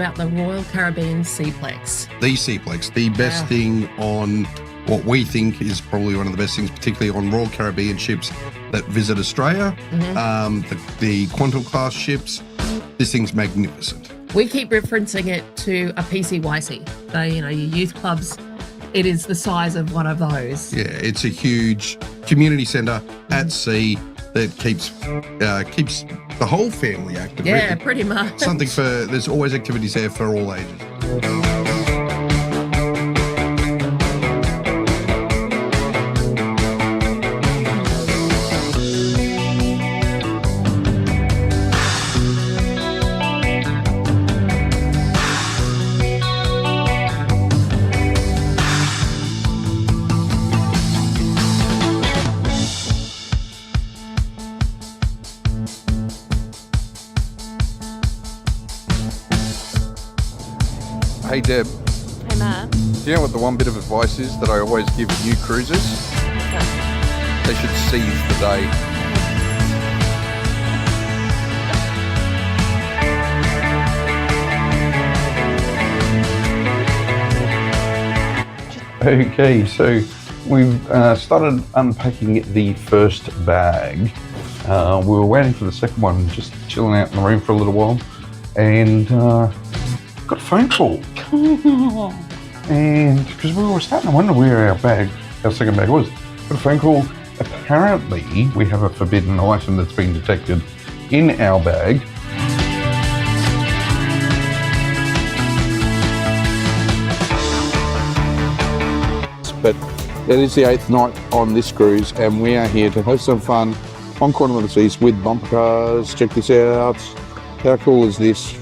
about the Royal Caribbean Seaplex. The Seaplex, the best thing on what we think is probably one of the best things, particularly on Royal Caribbean ships that visit Australia, the Quantum class ships. This thing's magnificent. We keep referencing it to a PCYC. So, your youth clubs, it is the size of one of those. Yeah, it's a huge community centre at sea that keeps the whole family active. Yeah, really. pretty much. There's always activities there for all ages. Hey Deb, Hey Matt. do you know what the one bit of advice is that I always give new cruisers? They should seize the day. Okay, so we've started unpacking the first bag. We were waiting for the second one, just chilling out in the room for a little while, and got a phone call. And because we were starting to wonder where our second bag was, got a phone call. Apparently, we have a forbidden item that's been detected in our bag. But it is the 8th night on this cruise and we are here to have some fun on Quantum of the Seas with bumper cars. Check this out. How cool is this?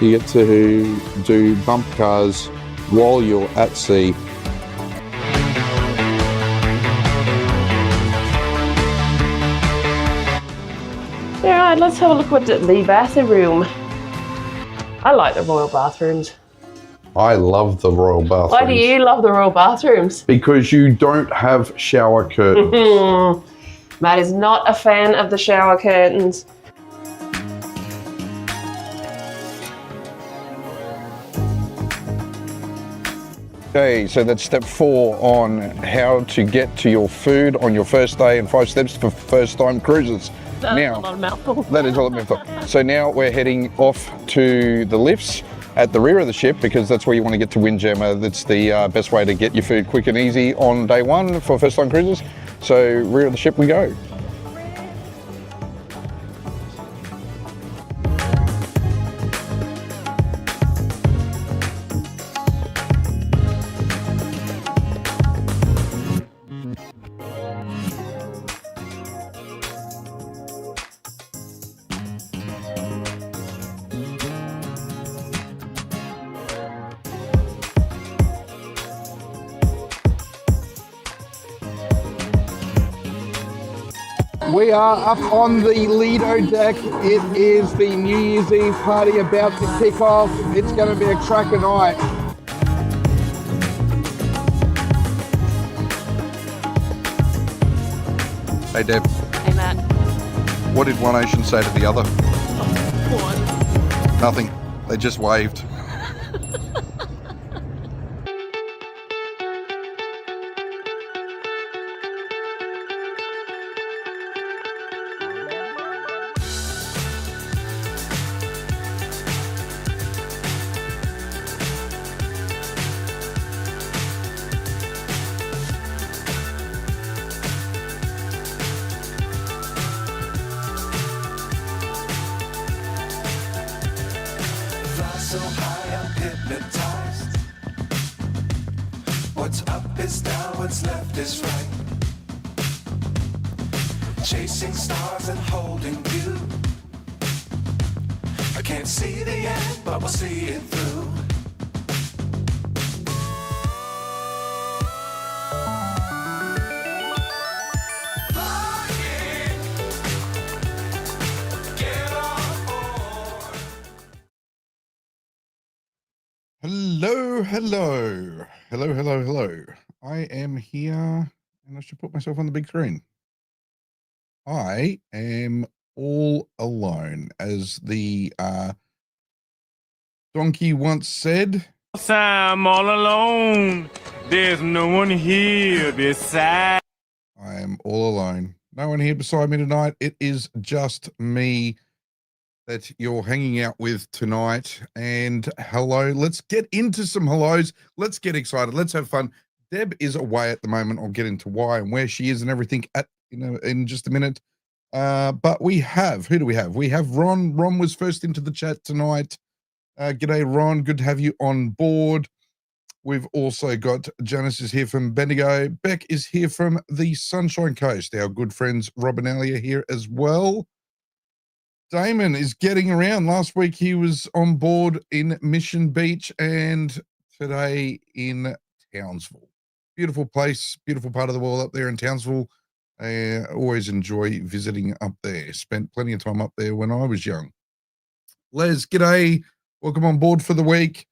You get to do bumper cars while you're at sea. Alright, let's have a look at the bathroom. I like the royal bathrooms. I love the royal bathrooms. Why do you love the royal bathrooms? Because you don't have shower curtains. Matt is not a fan of the shower curtains. Okay, so that's step 4 on how to get to your food on your first day and 5 steps for first time cruises. That's a lot of mouthful. That is a lot of mouthful. So now we're heading off to the lifts at the rear of the ship because that's where you want to get to Windjammer. That's the best way to get your food quick and easy on day 1 for first time cruises. So rear of the ship we go. We are up on the Lido deck. It is the New Year's Eve party about to kick off. It's going to be a cracker night. Hey Deb, Hey Matt. what did one ocean say to the other? What? Nothing. They just waved. So high I'm hypnotized. What's up is down, what's left is right. Chasing stars and holding you. I can't see the end, but we'll see it through. Hello. I am here, and I should put myself on the big screen. I am all alone as the Donkey once said, I'm all alone. There's no one here beside. I am all alone. No one here beside me tonight. It is just me that you're hanging out with tonight. And hello, let's get into some hellos. Let's get excited. Let's have fun. Deb is away at the moment. I'll get into why and where she is and everything in just a minute. But we have, who do we have? We have Ron. Ron was first into the chat tonight. G'day, Ron. Good to have you on board. We've also got Janice is here from Bendigo. Beck is here from the Sunshine Coast. Our good friends Rob and Ellie are here as well. Damon is getting around. Last week he was on board in Mission Beach and today in Townsville. Beautiful place, beautiful part of the world up there in Townsville. I always enjoy visiting up there. Spent plenty of time up there when I was young. Les, g'day. Welcome on board for the week.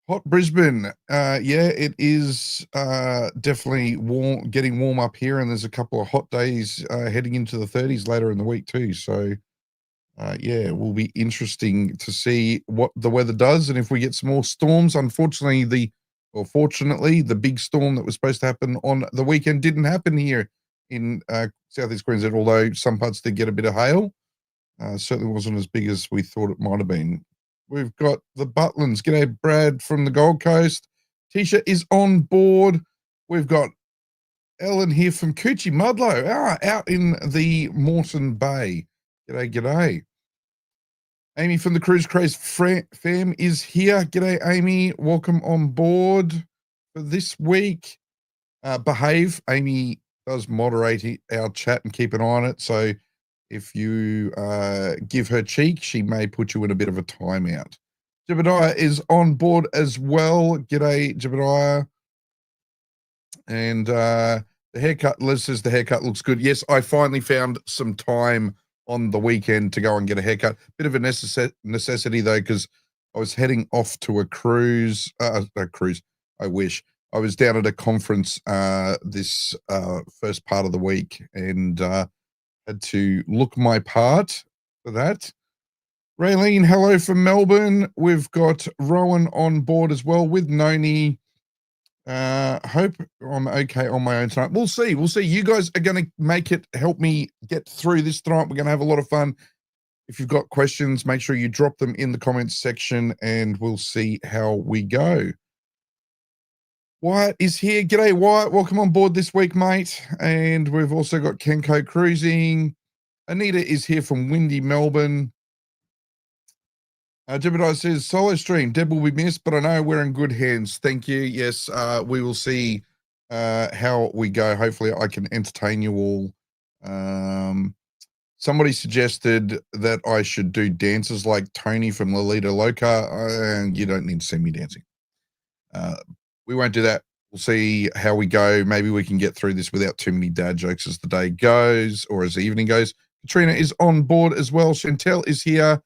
Hot Brisbane. Yeah, it is definitely warm, getting warm up here, and there's a couple of hot days heading into the 30s later in the week too. So, yeah, it will be interesting to see what the weather does and if we get some more storms. Unfortunately, fortunately, the big storm that was supposed to happen on the weekend didn't happen here in Southeast Queensland, although some parts did get a bit of hail. Certainly wasn't as big as we thought it might have been. We've got the Butlins. G'day, Brad from the Gold Coast. Tisha is on board. We've got Ellen here from Coochie Mudlow, out in the Moreton Bay. G'day, g'day. Amy from the Cruise Craze fam is here. G'day, Amy. Welcome on board for this week. Behave. Amy does moderate our chat and keep an eye on it. So if you give her cheek, she may put you in a bit of a timeout. Jebediah is on board as well. G'day, Jebediah. And the haircut, Liz says the haircut looks good. Yes, I finally found some time on the weekend to go and get a haircut. Bit of a necessity though, because I was heading off to a cruise. I wish. I was down at a conference this first part of the week and had to look my part for that. Raylene, hello from Melbourne. We've got Rowan on board as well with Noni. Hope I'm okay on my own tonight. We'll see. We'll see. You guys are going to make it, help me get through this tonight. We're going to have a lot of fun. If you've got questions, make sure you drop them in the comments section and we'll see how we go. Wyatt is here. G'day, Wyatt. Welcome on board this week, mate. And we've also got Kenko Cruising. Anita is here from windy Melbourne. Jebediah says, solo stream. Deb will be missed, but I know we're in good hands. Thank you. Yes, we will see how we go. Hopefully I can entertain you all. Somebody suggested that I should do dances like Tony from Lolita Loca, and you don't need to see me dancing. We won't do that. We'll see how we go. Maybe we can get through this without too many dad jokes as the day goes or as the evening goes. Katrina is on board as well. Chantel is here.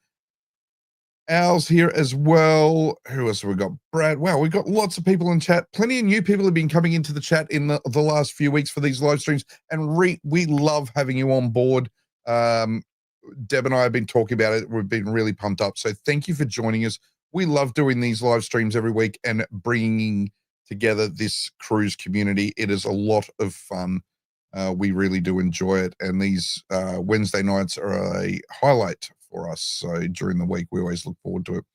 Al's here as well. Who else have we got? Brad. Wow, we've got lots of people in chat. Plenty of new people have been coming into the chat in the last few weeks for these live streams. And we love having you on board. Deb and I have been talking about it. We've been really pumped up. So thank you for joining us. We love doing these live streams every week and bringing together this cruise community. It is a lot of fun. We really do enjoy it. And these Wednesday nights are a highlight for us. So during the week, we always look forward to it.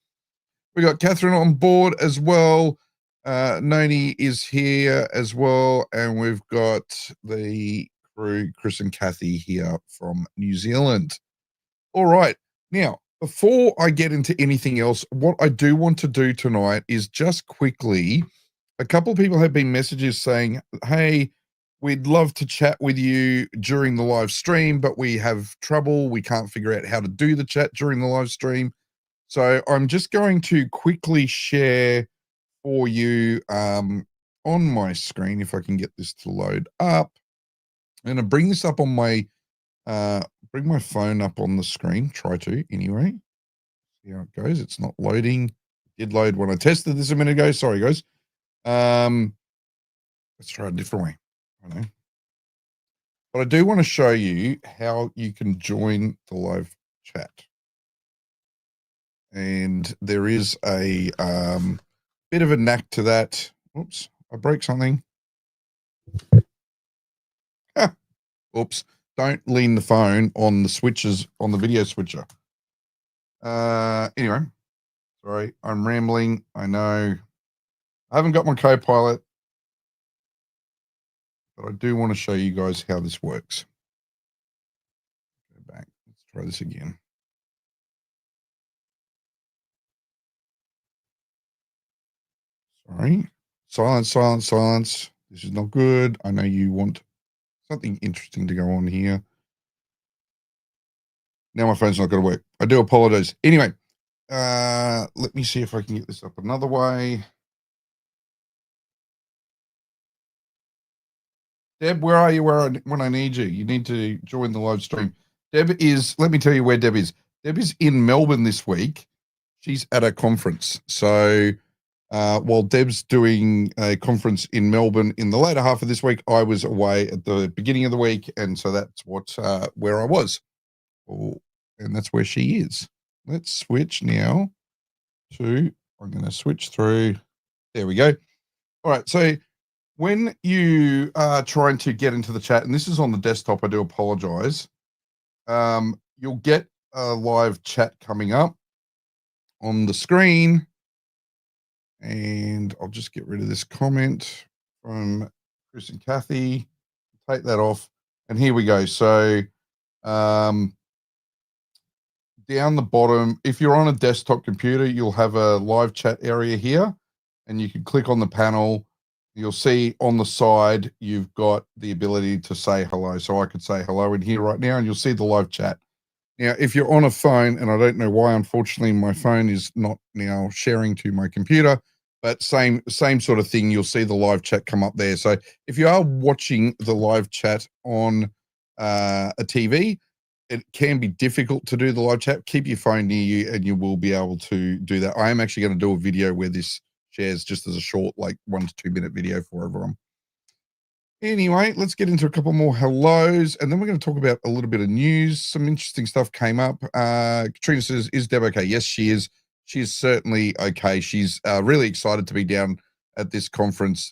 We got Catherine on board as well. Noni is here as well. And we've got the crew, Chris and Kathy here from New Zealand. All right. Now, before I get into anything else, what I do want to do tonight is just quickly, a couple of people have been messages saying, hey, we'd love to chat with you during the live stream, but we have trouble. We can't figure out how to do the chat during the live stream. So I'm just going to quickly share for you on my screen, if I can get this to load up. I'm going to bring this up on my, bring my phone up on the screen. Try to anyway. See how it goes. It's not loading. It did load when I tested this a minute ago. Sorry, guys. Let's try a different way. I know. But I do want to show you how you can join the live chat. and there is a bit of a knack to that. Oops, I broke something. Oops, don't lean the phone on the switches, on the video switcher. Anyway, sorry, I'm rambling. I know I haven't got my co-pilot, but I do want to show you guys how this works. Go back. Let's try this again. Sorry. Silence, silence, silence. This is not good. I know you want something interesting to go on here. Now my phone's not going to work. I do apologize. Anyway, let me see if I can get this up another way. Deb, where are you when I need you? You need to join the live stream. Deb is, let me tell you where Deb is. Deb is in Melbourne this week. She's at a conference. So while Deb's doing a conference in Melbourne in the later half of this week, I was away at the beginning of the week. And so that's where I was. Oh, and that's where she is. Let's switch now to, I'm going to switch through. There we go. All right. So when you are trying to get into the chat, and this is on the desktop, I do apologize. You'll get a live chat coming up on the screen. And I'll just get rid of this comment from Chris and Kathy. Take that off. And here we go. So down the bottom, if you're on a desktop computer, you'll have a live chat area here. And you can click on the panel. You'll see on the side, you've got the ability to say hello. So I could say hello in here right now, and you'll see the live chat. Now, if you're on a phone, and I don't know why, unfortunately, my phone is not now sharing to my computer, but same sort of thing. You'll see the live chat come up there. So if you are watching the live chat on a TV, it can be difficult to do the live chat. Keep your phone near you, and you will be able to do that. I am actually going to do a video where this shares just as a short, like 1 to 2 minute video for everyone. Anyway, let's get into a couple more hellos, and then we're going to talk about a little bit of news. Some interesting stuff came up. Katrina says, is Deb okay? Yes, she is. She is certainly okay. She's really excited to be down at this conference.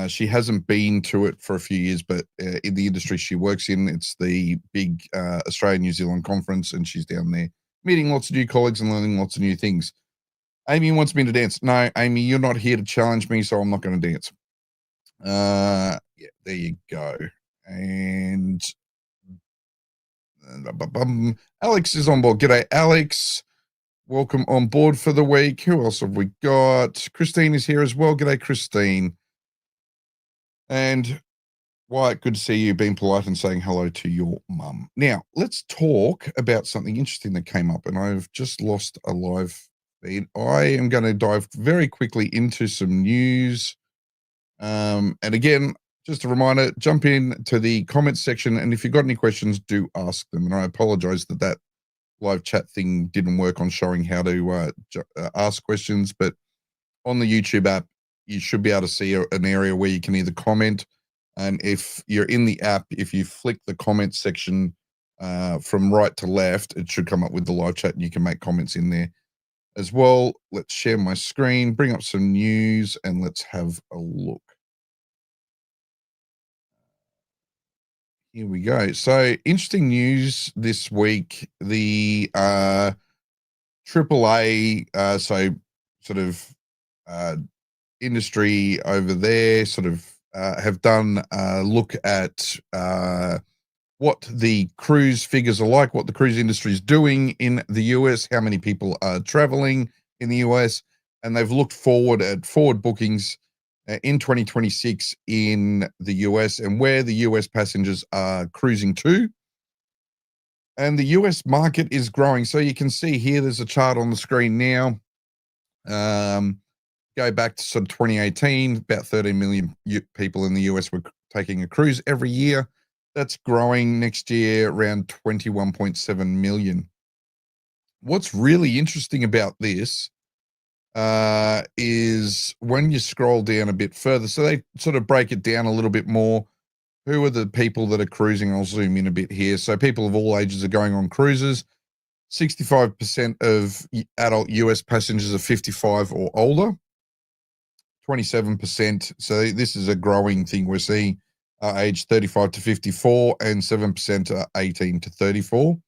She hasn't been to it for a few years, but in the industry she works in, it's the big Australia-New Zealand conference, and she's down there meeting lots of new colleagues and learning lots of new things. Amy wants me to dance. No, Amy, you're not here to challenge me, so I'm not going to dance. Yeah, there you go. And Alex is on board. G'day, Alex. Welcome on board for the week. Who else have we got? Christine is here as well. G'day, Christine. And Wyatt, good to see you being polite and saying hello to your mum. Now, let's talk about something interesting that came up, and I've just lost a live feed. I am going to dive very quickly into some news. And again, just a reminder, jump in to the comments section, and if you've got any questions, do ask them. And I apologize that live chat thing didn't work on showing how to ask questions, but on the YouTube app, you should be able to see an area where you can either comment, and if you're in the app, if you flick the comment section from right to left, it should come up with the live chat, and you can make comments in there as well. Let's share my screen, bring up some news, and let's have a look. Here we go. So interesting news this week. The AAA, so sort of industry over there, sort of have done a look at what the cruise figures are like, what the cruise industry is doing in the US, how many people are traveling in the US, and they've looked forward at forward bookings in 2026 in the US and where the US passengers are cruising to. And the US market is growing. So you can see here, there's a chart on the screen now. Go back to sort of 2018, about 13 million people in the US were taking a cruise every year. That's growing next year around 21.7 million. What's really interesting about this is when you scroll down a bit further, so they sort of break it down a little bit more. Who are the people that are cruising? I'll zoom in a bit here. So people of all ages are going on cruises. 65% of adult US passengers are 55 or older. 27%. So this is a growing thing. We're seeing age 35 to 54, and 7% are 18 to 34.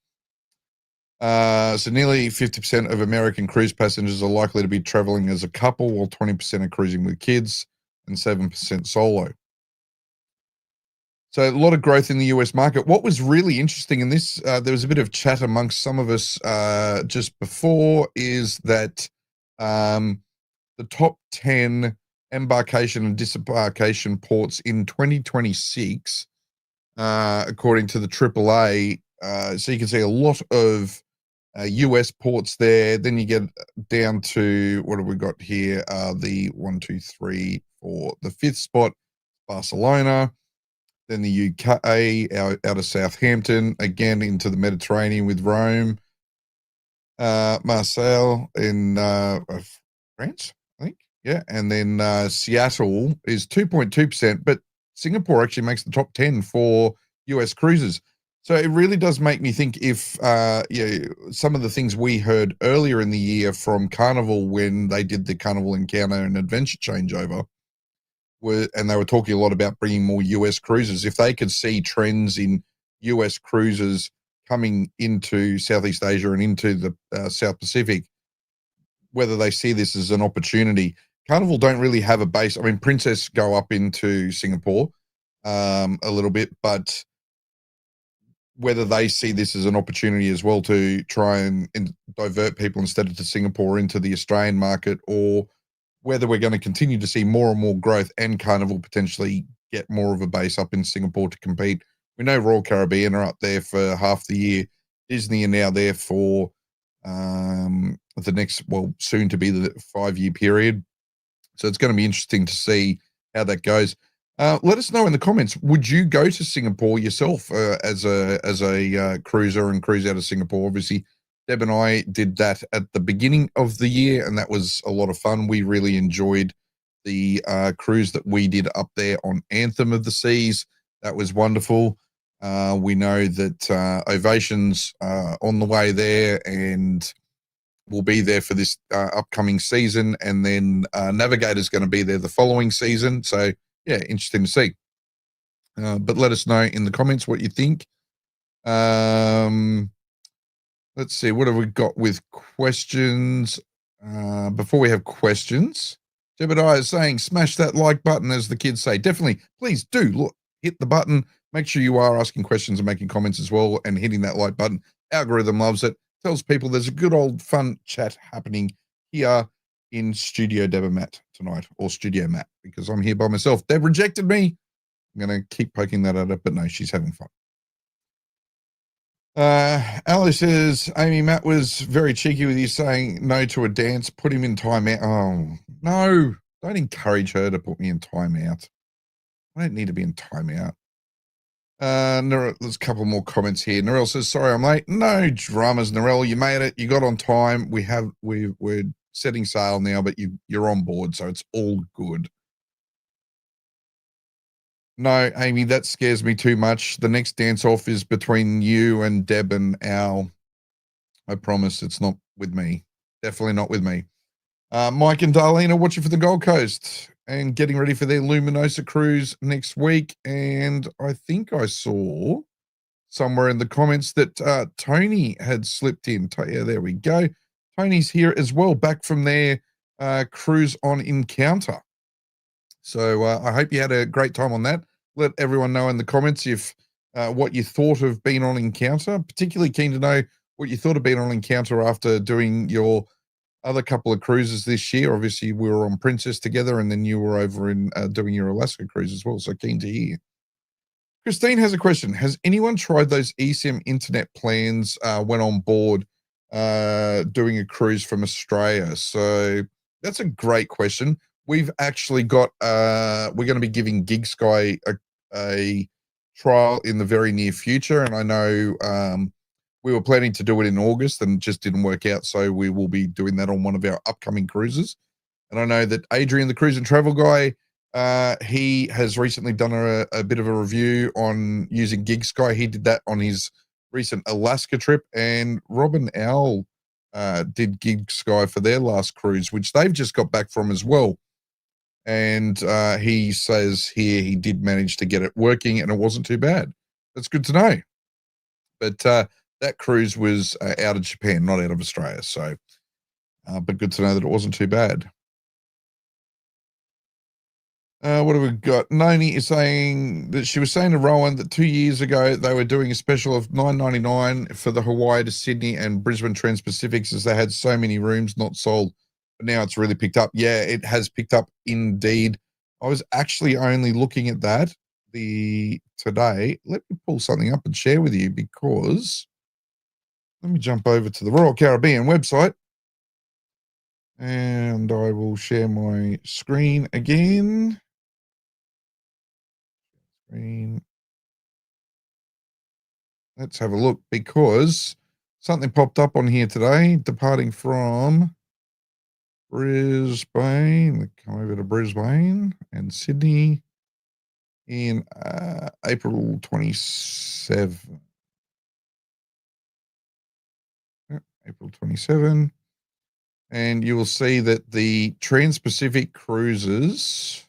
So nearly 50% of American cruise passengers are likely to be traveling as a couple, while 20% are cruising with kids and 7% solo. So a lot of growth in the US market. What was really interesting in this, there was a bit of chat amongst some of us just before, is that the top 10 embarkation and disembarkation ports in 2026, according to the AAA. So you can see a lot of US ports there. Then you get down to, what have we got here? The 1, 2, 3, 4, the fifth spot, Barcelona. Then the UK, out of Southampton, again into the Mediterranean with Rome. Marseille in France, I think. Yeah, and then Seattle is 2.2%, but Singapore actually makes the top 10 for US cruises. So it really does make me think if some of the things we heard earlier in the year from Carnival when they did the Carnival Encounter and Adventure changeover, and they were talking a lot about bringing more US cruises. If they could see trends in US cruises coming into Southeast Asia and into the South Pacific, whether they see this as an opportunity. Carnival don't really have a base. I mean, Princess go up into Singapore a little bit, but whether they see this as an opportunity as well to try and divert people instead of to Singapore into the Australian market, or whether we're going to continue to see more and more growth and Carnival potentially get more of a base up in Singapore to compete. We know Royal Caribbean are up there for half the year. Disney are now there for the next, well, soon to be the 5-year period. So it's going to be interesting to see how that goes. Let us know in the comments. Would you go to Singapore yourself as a cruiser and cruise out of Singapore? Obviously, Deb and I did that at the beginning of the year, and that was a lot of fun. We really enjoyed the cruise that we did up there on Anthem of the Seas. That was wonderful. We know that Ovation's on the way there and will be there for this upcoming season, and then Navigator's going to be there the following season. So, yeah, interesting to see. But let us know in the comments what you think. Let's see, what have we got with questions? Before we have questions, Jebediah is saying, smash that like button, as the kids say. Definitely, please do look, hit the button. Make sure you are asking questions and making comments as well, and hitting that like button. Algorithm loves it. Tells people there's a good old fun chat happening here in Studio Deb and Matt tonight, or Studio Matt, because I'm here by myself. Deb rejected me. I'm going to keep poking that at her, but no, she's having fun. Ali says, Amy, Matt was very cheeky with you saying no to a dance. Put him in timeout. Oh, no. Don't encourage her to put me in timeout. I don't need to be in timeout. There's a couple more comments here. Narelle says, sorry I'm late. No dramas, Narelle. You made it. You got on time. We're setting sail now, but you're on board, so it's all good. No, Amy, that scares me too much. The next dance-off is between you and Deb and Al. I promise it's not with me. Definitely not with me. Mike and Darlene are watching for the Gold Coast and getting ready for their Luminosa cruise next week. And I think I saw somewhere in the comments that Tony had slipped in. Yeah, there we go. Tony's here as well, back from their cruise on Encounter. So I hope you had a great time on that. Let everyone know in the comments if what you thought of being on Encounter. Particularly keen to know what you thought of being on Encounter after doing your other couple of cruises this year. Obviously, we were on Princess together, and then you were over in doing your Alaska cruise as well. So keen to hear. Christine has a question. Has anyone tried those eSIM internet plans when on board doing a cruise from Australia? So that's a great question. We've actually got, we're going to be giving GigSky a trial in the very near future. And I know we were planning to do it in August and just didn't work out. So we will be doing that on one of our upcoming cruises. And I know that Adrian, the cruise and travel guy, he has recently done a bit of a review on using GigSky. He did that on his recent Alaska trip, and Rob and Al did Gig Sky for their last cruise, which they've just got back from as well. And he says here he did manage to get it working, and it wasn't too bad. That's good to know. But that cruise was out of Japan, not out of Australia. So, but good to know that it wasn't too bad. What have we got? Noni is saying that she was saying to Rowan that 2 years ago they were doing a special of $9.99 for the Hawaii to Sydney and Brisbane Trans-Pacifics, as they had so many rooms not sold. But now it's really picked up. Yeah, it has picked up indeed. I was actually only looking at that today. Let me pull something up and share with you, because let me jump over to the Royal Caribbean website. And I will share my screen again. Let's have a look, because something popped up on here today, departing from Brisbane. Come over to Brisbane and Sydney in April 27. April 27. And you will see that the Trans-Pacific cruises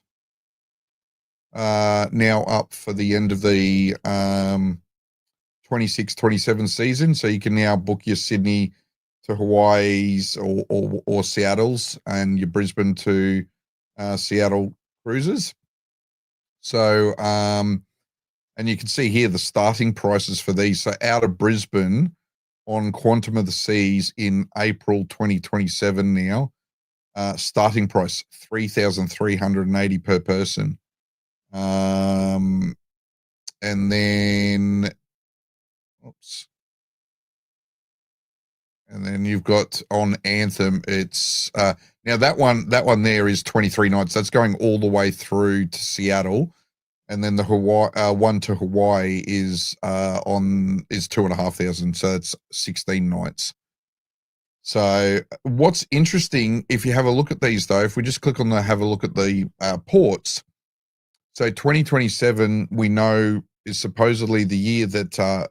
are now up for the end of the 26-27 season. So you can now book your Sydney to Hawaii's or Seattle's, and your Brisbane to Seattle cruises. So, and you can see here the starting prices for these. So out of Brisbane on Quantum of the Seas in April 2027 now, starting price $3,380 per person. And then, and then you've got on Anthem, it's now that one there is 23 nights. That's going all the way through to Seattle. And then the Hawaii one to Hawaii is 2,500, so it's 16 nights. So what's interesting, if you have a look at these though, if we just click on the have a look at the ports. So 2027 we know is supposedly the year that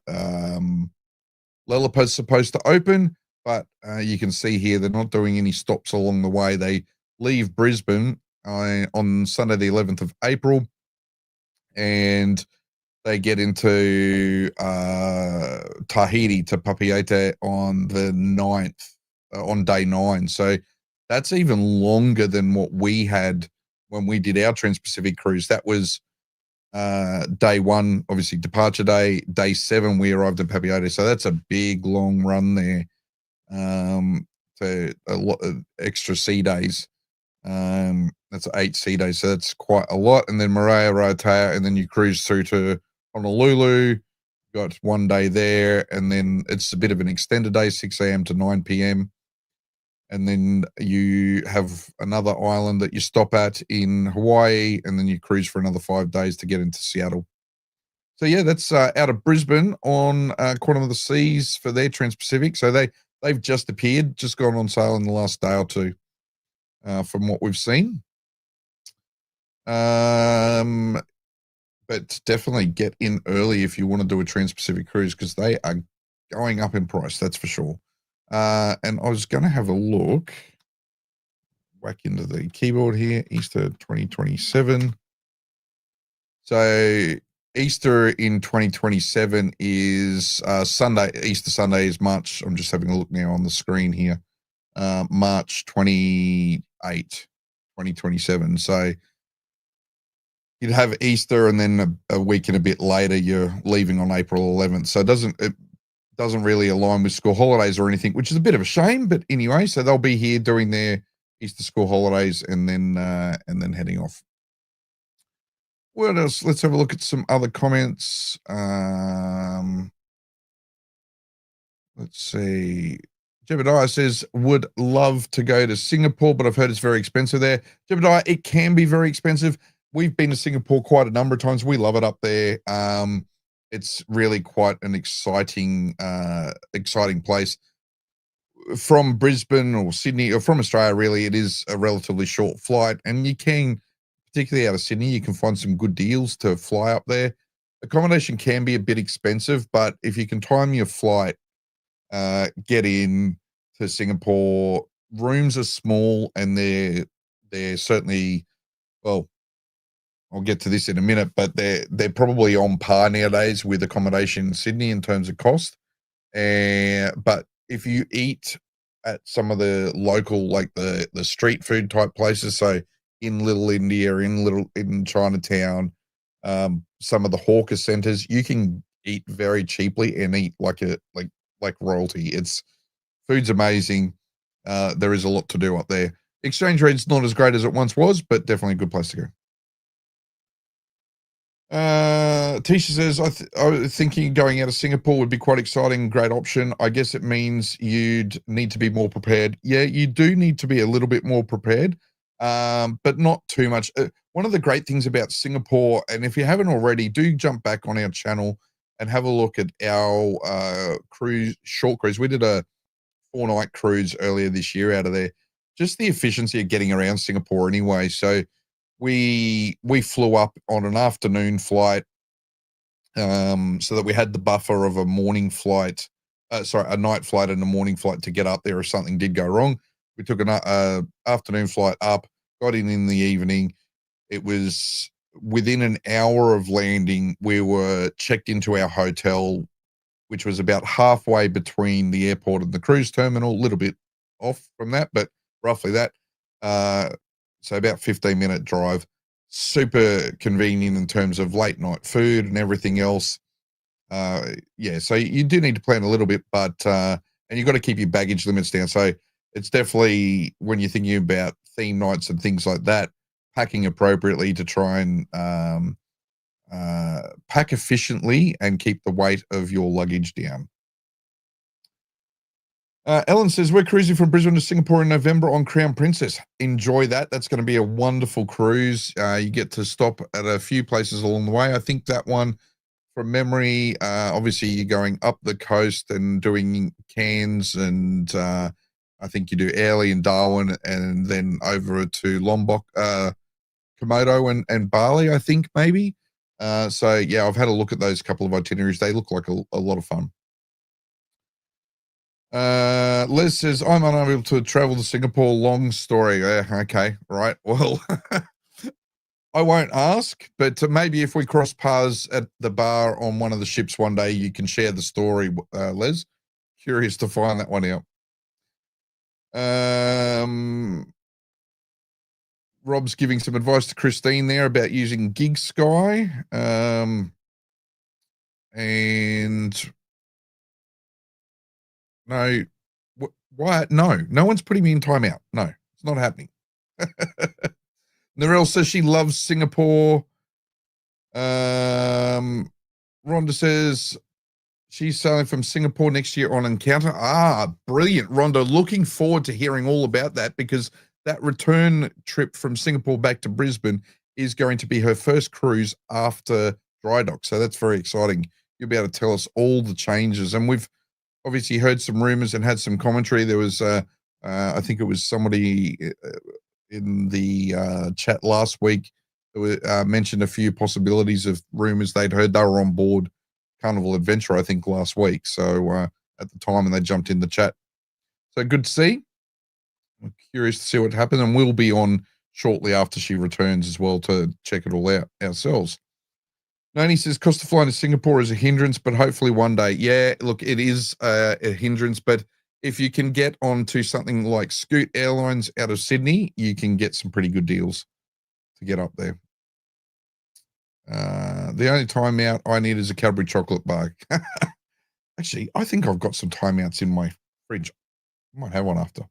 Lilliput's supposed to open, but you can see here they're not doing any stops along the way. They leave Brisbane on Sunday the 11th of April. And they get into Tahiti to Papeete on the 9th, on day 9. So that's even longer than what we had when we did our Trans-Pacific cruise. That was day 1, obviously departure day. Day 7, we arrived in Papeete. So that's a big, long run there, to a lot of extra sea days. That's 8 sea days, so that's quite a lot. And then Moorea, Raiatea, and then you cruise through to Honolulu. Got 1 day there, and then it's a bit of an extended day, 6 a.m. to 9 p.m. And then you have another island that you stop at in Hawaii, and then you cruise for another 5 days to get into Seattle. So yeah, that's out of Brisbane on Quantum of the Seas for their Trans-Pacific. So they've just appeared, just gone on sale in the last day or two. From what we've seen. But definitely get in early if you want to do a Trans-Pacific cruise, because they are going up in price, that's for sure. And I was going to have a look, whack into the keyboard here, Easter 2027. So Easter in 2027 is Sunday. Easter Sunday is March. I'm just having a look now on the screen here. March 28, 2027. So you'd have Easter, and then a week and a bit later you're leaving on April 11th. So it doesn't really align with school holidays or anything, which is a bit of a shame. But anyway, so they'll be here doing their Easter school holidays and then heading off. What else? Let's have a look at some other comments. Let's see. Jebediah says, would love to go to Singapore, but I've heard it's very expensive there. Jebediah, it can be very expensive. We've been to Singapore quite a number of times. We love it up there. It's really quite an exciting place. From Brisbane or Sydney, or from Australia, really, it is a relatively short flight. And you can, particularly out of Sydney, you can find some good deals to fly up there. accommodation can be a bit expensive, but if you can time your flight, get in to Singapore, rooms are small and they're certainly, well, I'll get to this in a minute, but they're probably on par nowadays with accommodation in Sydney in terms of cost. But if you eat at some of the local, like the street food type places, so in Little India, in Chinatown, some of the hawker centers, you can eat very cheaply and eat like royalty. It's food's amazing. There is a lot to do up there. Exchange rate's not as great as it once was, but definitely a good place to go. Tisha says, I was thinking going out of Singapore would be quite exciting, great option. I guess it means you'd need to be more prepared. Yeah, you do need to be a little bit more prepared, but not too much. One of the great things about Singapore, and if you haven't already, do jump back on our channel and have a look at our short cruise. We did a 4-night cruise earlier this year out of there. Just the efficiency of getting around Singapore anyway. So we flew up on an afternoon flight, so that we had the buffer of a morning flight, a night flight and a morning flight to get up there if something did go wrong. We took an afternoon flight up, got in the evening. It was within an hour of landing, we were checked into our hotel, which was about halfway between the airport and the cruise terminal, a little bit off from that, but roughly that. So about 15-minute drive, super convenient in terms of late night food and everything else. Yeah, so you do need to plan a little bit, but and you've got to keep your baggage limits down. So it's definitely, when you're thinking about theme nights and things like that, packing appropriately to try and pack efficiently and keep the weight of your luggage down. Ellen says, we're cruising from Brisbane to Singapore in November on Crown Princess. Enjoy that. That's going to be a wonderful cruise. You get to stop at a few places along the way. I think that one, from memory, obviously you're going up the coast and doing Cairns, and I think you do Airlie and Darwin, and then over to Lombok, Komodo and Bali, I think, maybe. So, yeah, I've had a look at those couple of itineraries. They look like a lot of fun. Liz says, I'm unable to travel to Singapore. Long story. Okay, right. Well, I won't ask, but maybe if we cross paths at the bar on one of the ships one day, you can share the story, Liz. Curious to find that one out. Rob's giving some advice to Christine there about using Gig Sky. And no, why? No one's putting me in timeout. No, it's not happening. Narelle says she loves Singapore. Rhonda says she's sailing from Singapore next year on Encounter. Brilliant, Rhonda. Looking forward to hearing all about that, because that return trip from Singapore back to Brisbane is going to be her first cruise after dry dock. So that's very exciting. You'll be able to tell us all the changes. And we've obviously heard some rumors and had some commentary. There was, I think it was somebody in the chat last week that mentioned a few possibilities of rumors they'd heard. They were on board Carnival Adventure, I think, last week. So at the time, and they jumped in the chat. So good to see. I'm curious to see what happened, and we'll be on shortly after she returns as well to check it all out ourselves. Noni says, cost of flying to Singapore is a hindrance, but hopefully one day. Yeah, look, it is a hindrance, but if you can get onto something like Scoot Airlines out of Sydney, you can get some pretty good deals to get up there. The only timeout I need is a Cadbury chocolate bar. Actually, I think I've got some timeouts in my fridge. I might have one after.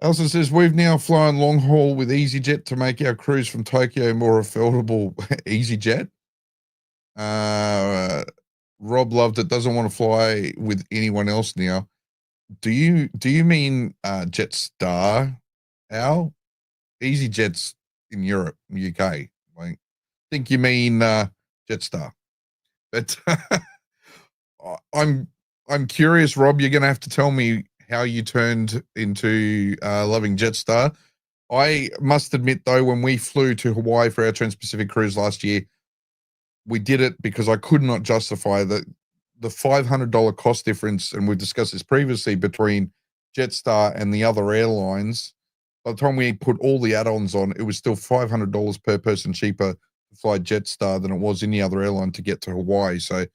Elsa says, we've now flown long haul with EasyJet to make our cruise from Tokyo more affordable. EasyJet? Rob loved it. Doesn't want to fly with anyone else now. Do you mean Jetstar, Al? EasyJet's in Europe, UK. I think you mean Jetstar. But I'm curious, Rob. You're going to have to tell me how you turned into loving Jetstar. I must admit, though, when we flew to Hawaii for our Trans-Pacific cruise last year, we did it because I could not justify the $500 cost difference, and we've discussed this previously, between Jetstar and the other airlines. By the time we put all the add-ons on, it was still $500 per person cheaper to fly Jetstar than it was any other airline to get to Hawaii. So,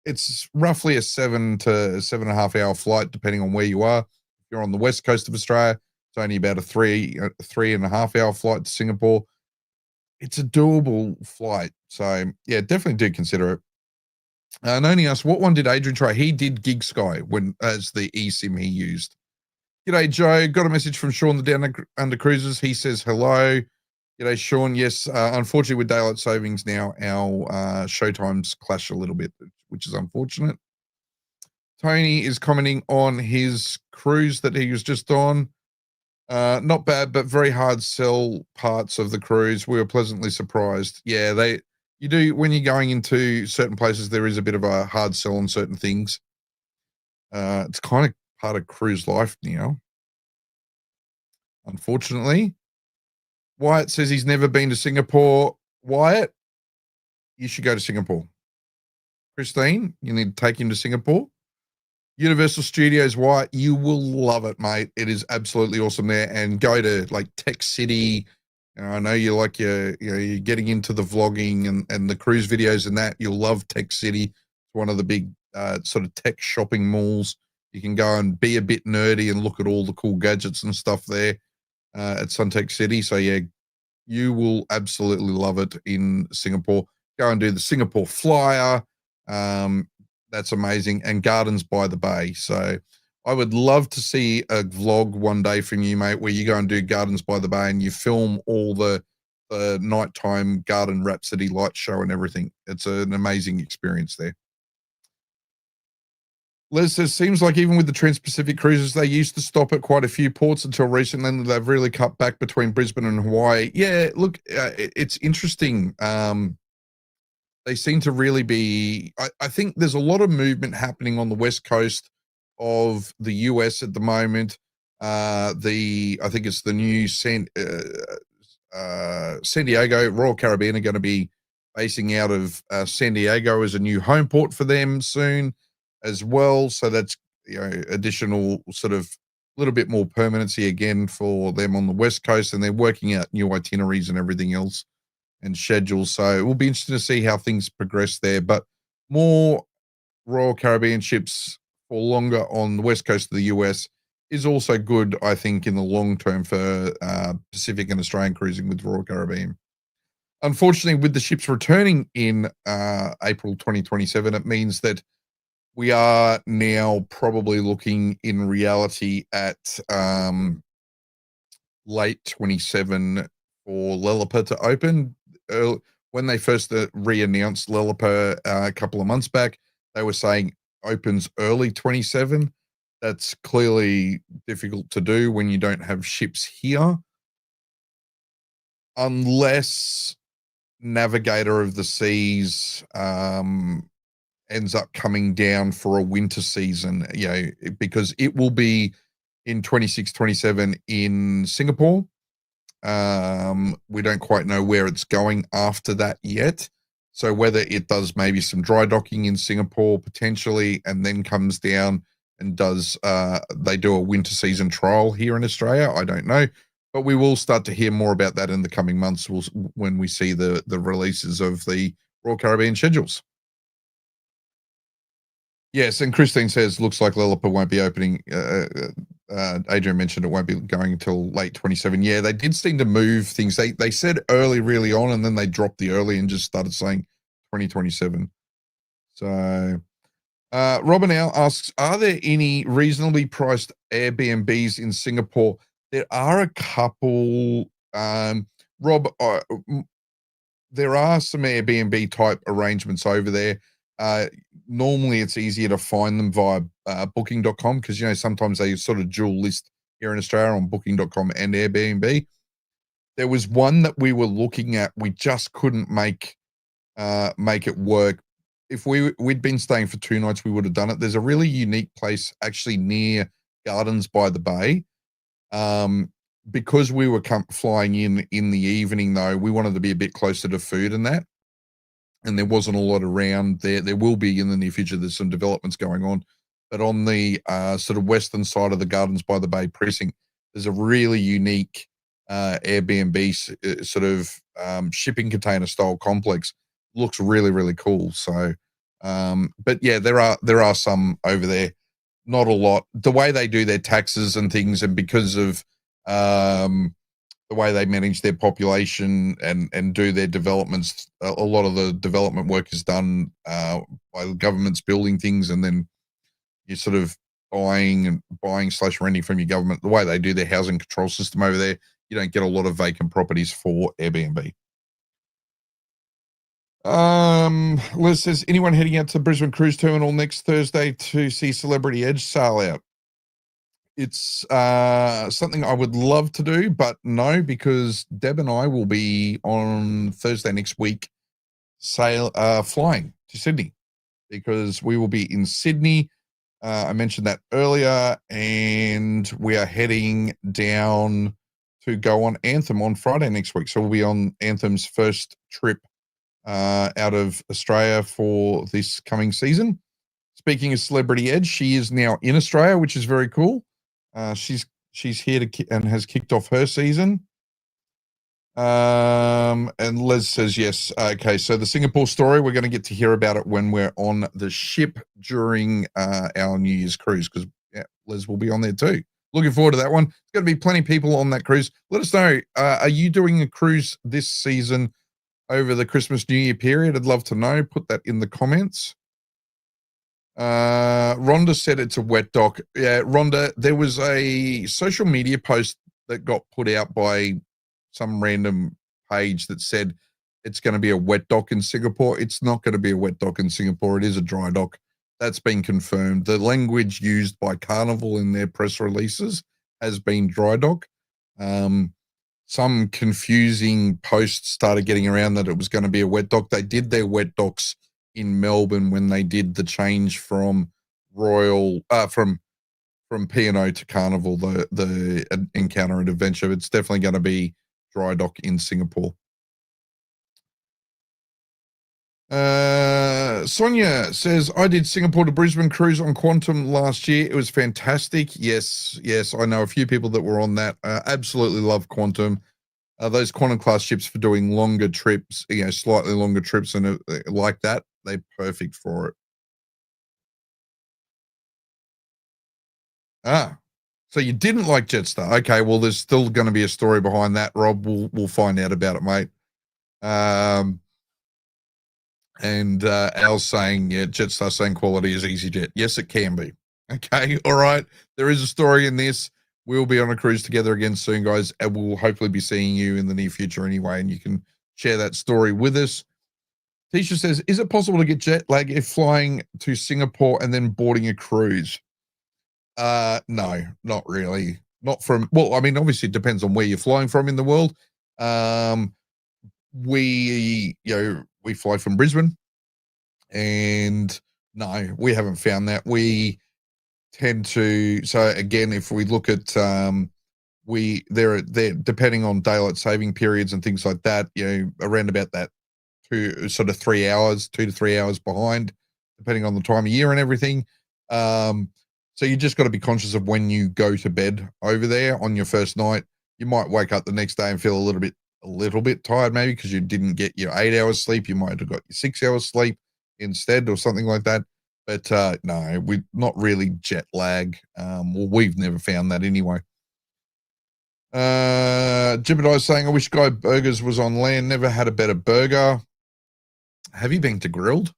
it's roughly a 7 to 7.5 hour flight, depending on where you are. If you're on the west coast of Australia, it's only about a 3.5 hour flight to Singapore. It's a doable flight. So, yeah, definitely do consider it. Noni asked, what one did Adrian try? He did Gig Sky as the eSIM he used. G'day, Joe. Got a message from Sean, the Down Under Cruisers. He says hello. G'day, Sean. Yes, unfortunately, with daylight savings now, our show times clash a little bit, which is unfortunate. Tony is commenting on his cruise that he was just on. Not bad, but very hard sell parts of the cruise. We were pleasantly surprised. Yeah, you do, when you're going into certain places, there is a bit of a hard sell on certain things. It's kind of part of cruise life now, unfortunately. Wyatt says he's never been to Singapore. Wyatt, you should go to Singapore. Christine, you need to take him to Singapore. Universal Studios, Wyatt, you will love it, mate. It is absolutely awesome there. And go to like Tech City. I know you like you're getting into the vlogging and the cruise videos and that. You'll love Tech City. It's one of the big sort of tech shopping malls. You can go and be a bit nerdy and look at all the cool gadgets and stuff there at Suntec City. So, yeah, you will absolutely love it in Singapore. Go and do the Singapore Flyer. That's amazing. And Gardens by the Bay. So I would love to see a vlog one day from you, mate, where you go and do Gardens by the Bay and you film all the nighttime Garden Rhapsody light show and everything. It's an amazing experience there. Les says, seems like even with the Trans-Pacific cruises, they used to stop at quite a few ports until recently, and they've really cut back between Brisbane and Hawaii. Yeah, look, it's interesting. They seem to really be, I think there's a lot of movement happening on the west coast of the US at the moment. I think it's the new San Diego, Royal Caribbean are going to be basing out of San Diego as a new home port for them soon as well. So that's, additional sort of little bit more permanency again for them on the west coast, and they're working out new itineraries and everything else and schedules. So it will be interesting to see how things progress there. But more Royal Caribbean ships for longer on the west coast of the US is also good, I think, in the long term for Pacific and Australian cruising with Royal Caribbean. Unfortunately, with the ships returning in April 2027, it means that we are now probably looking in reality at late 27 for Lelepa to open. When they first re-announced Lelepa a couple of months back, they were saying opens early 27. That's clearly difficult to do when you don't have ships here. Unless Navigator of the Seas ends up coming down for a winter season, because it will be in 26, 27 in Singapore. We don't quite know where it's going after that yet. So whether it does maybe some dry docking in Singapore potentially, and then comes down and does they do a winter season trial here in Australia, I don't know. But we will start to hear more about that in the coming months when we see the releases of the Royal Caribbean schedules. Yes, and Christine says, looks like Lelepa won't be opening. Adrian mentioned it won't be going until late 27. Yeah, they did seem to move things. They said really on, and then they dropped the early and just started saying 2027. So Robin Al asks, are there any reasonably priced Airbnbs in Singapore? There are a couple. Rob, there are some Airbnb type arrangements over there. Normally it's easier to find them via booking.com because, sometimes they sort of dual list here in Australia on booking.com and Airbnb. There was one that we were looking at. We just couldn't make it work. If we'd been staying for 2 nights, we would have done it. There's a really unique place actually near Gardens by the Bay because we were flying in the evening, though, we wanted to be a bit closer to food and that. And there wasn't a lot around there. There will be in the near future. There's some developments going on. But on the sort of western side of the Gardens by the Bay precinct, there's a really unique Airbnb sort of shipping container style complex. Looks really, really cool. So, but yeah, there are some over there. Not a lot. The way they do their taxes and things, and because of the way they manage their population and do their developments, a lot of the development work is done by the governments building things, and then you're sort of buying / renting from your government. The way they do their housing control system over there, you don't get a lot of vacant properties for Airbnb. Liz says, anyone heading out to Brisbane Cruise Terminal next Thursday to see Celebrity Edge sail out? It's something I would love to do, but no, because Deb and I will be on Thursday next week flying to Sydney, because we will be in Sydney. I mentioned that earlier, and we are heading down to go on Anthem on Friday next week. So we'll be on Anthem's first trip out of Australia for this coming season. Speaking of Celebrity Edge, she is now in Australia, which is very cool. She's here and has kicked off her season. And Les says yes. Okay, so the Singapore story, we're going to get to hear about it when we're on the ship during our New Year's cruise, because Les will be on there too. Looking forward to that one. There's going to be plenty of people on that cruise. Let us know. Are you doing a cruise this season over the Christmas New Year period? I'd love to know. Put that in the comments. Rhonda said it's a wet dock. Yeah, Rhonda, there was a social media post that got put out by some random page that said it's going to be a wet dock in Singapore. It's not going to be a wet dock in Singapore. It is a dry dock. That's been confirmed. The language used by Carnival in their press releases has been dry dock. Some confusing posts started getting around that it was going to be a wet dock. They did their wet docks in Melbourne when they did the change from from P&O to Carnival, the Encounter and Adventure. It's definitely going to be dry dock in Singapore. Sonia says, I did Singapore to Brisbane cruise on Quantum last year. It was fantastic. Yes, I know a few people that were on that. Absolutely love Quantum. Those Quantum class ships for doing longer trips, slightly longer trips and like that, they're perfect for it. So you didn't like Jetstar. Okay, well, there's still going to be a story behind that, Rob. We'll find out about it, mate. And Al's saying, Jetstar saying quality is EasyJet. Yes, it can be. Okay, all right. There is a story in this. We'll be on a cruise together again soon, guys, and we'll hopefully be seeing you in the near future anyway, and you can share that story with us. Tisha says, is it possible to get jet lag if flying to Singapore and then boarding a cruise? No, not really. Not from, well, I mean, obviously it depends on where you're flying from in the world. We fly from Brisbane, and no, we haven't found that. We tend to, so again, if we look at they're depending on daylight saving periods and things like that, around about that 2 to 3 hours behind, depending on the time of year and everything. So you just got to be conscious of when you go to bed over there on your first night. You might wake up the next day and feel a little bit tired, maybe because you didn't get your 8 hours sleep. You might have got your 6 hours sleep instead or something like that. But no, we're not really jet lag. Well, we've never found that anyway. Jibediah saying, I wish Guy Burgers was on land. Never had a better burger. Have you been to Grilled?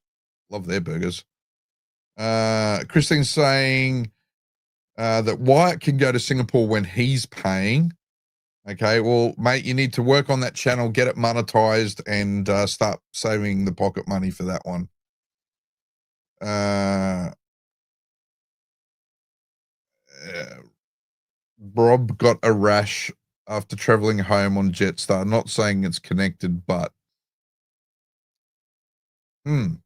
Love their burgers. Christine's saying that Wyatt can go to Singapore when he's paying. Okay, well, mate, you need to work on that channel, get it monetized, and start saving the pocket money for that one. Rob got a rash after traveling home on Jetstar. Not saying it's connected, but is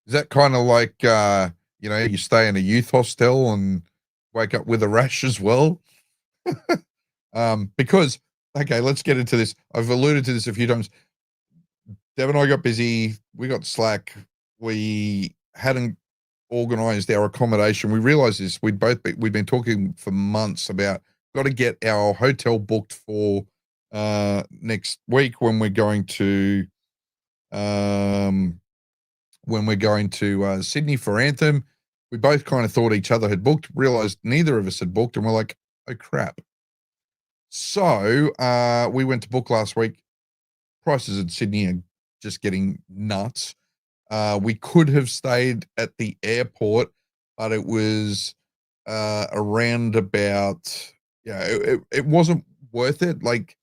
that kind of like you stay in a youth hostel and wake up with a rash as well? Because, okay, let's get into this. I've alluded to this a few times. Deb and I got busy. We got slack. We hadn't organized our accommodation. We realized this. We'd been talking for months about got to get our hotel booked for next week when we're going to Sydney for Anthem. We both kind of thought each other had booked, realized neither of us had booked, and we're like, oh crap. So we went to book last week. Prices in Sydney are just getting nuts. We could have stayed at the airport, but it was around about, it wasn't worth it. Like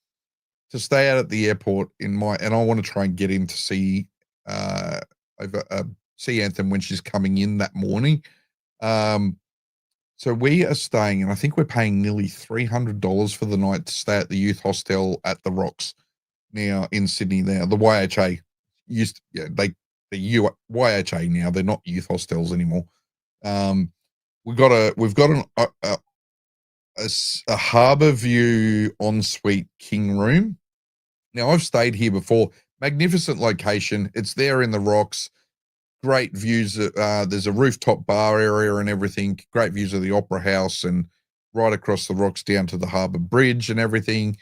to stay out at the airport and I want to try and get in to see see Anthem when she's coming in that morning. So we are staying, and I think we're paying nearly $300 for the night to stay at the youth hostel at the Rocks now in Sydney. Now the YHA YHA now, they're not youth hostels anymore. We've got a harbour view ensuite king room. Now I've stayed here before. Magnificent location. It's there in the Rocks. Great views. There's a rooftop bar area and everything. Great views of the Opera House and right across the Rocks down to the Harbour Bridge and everything.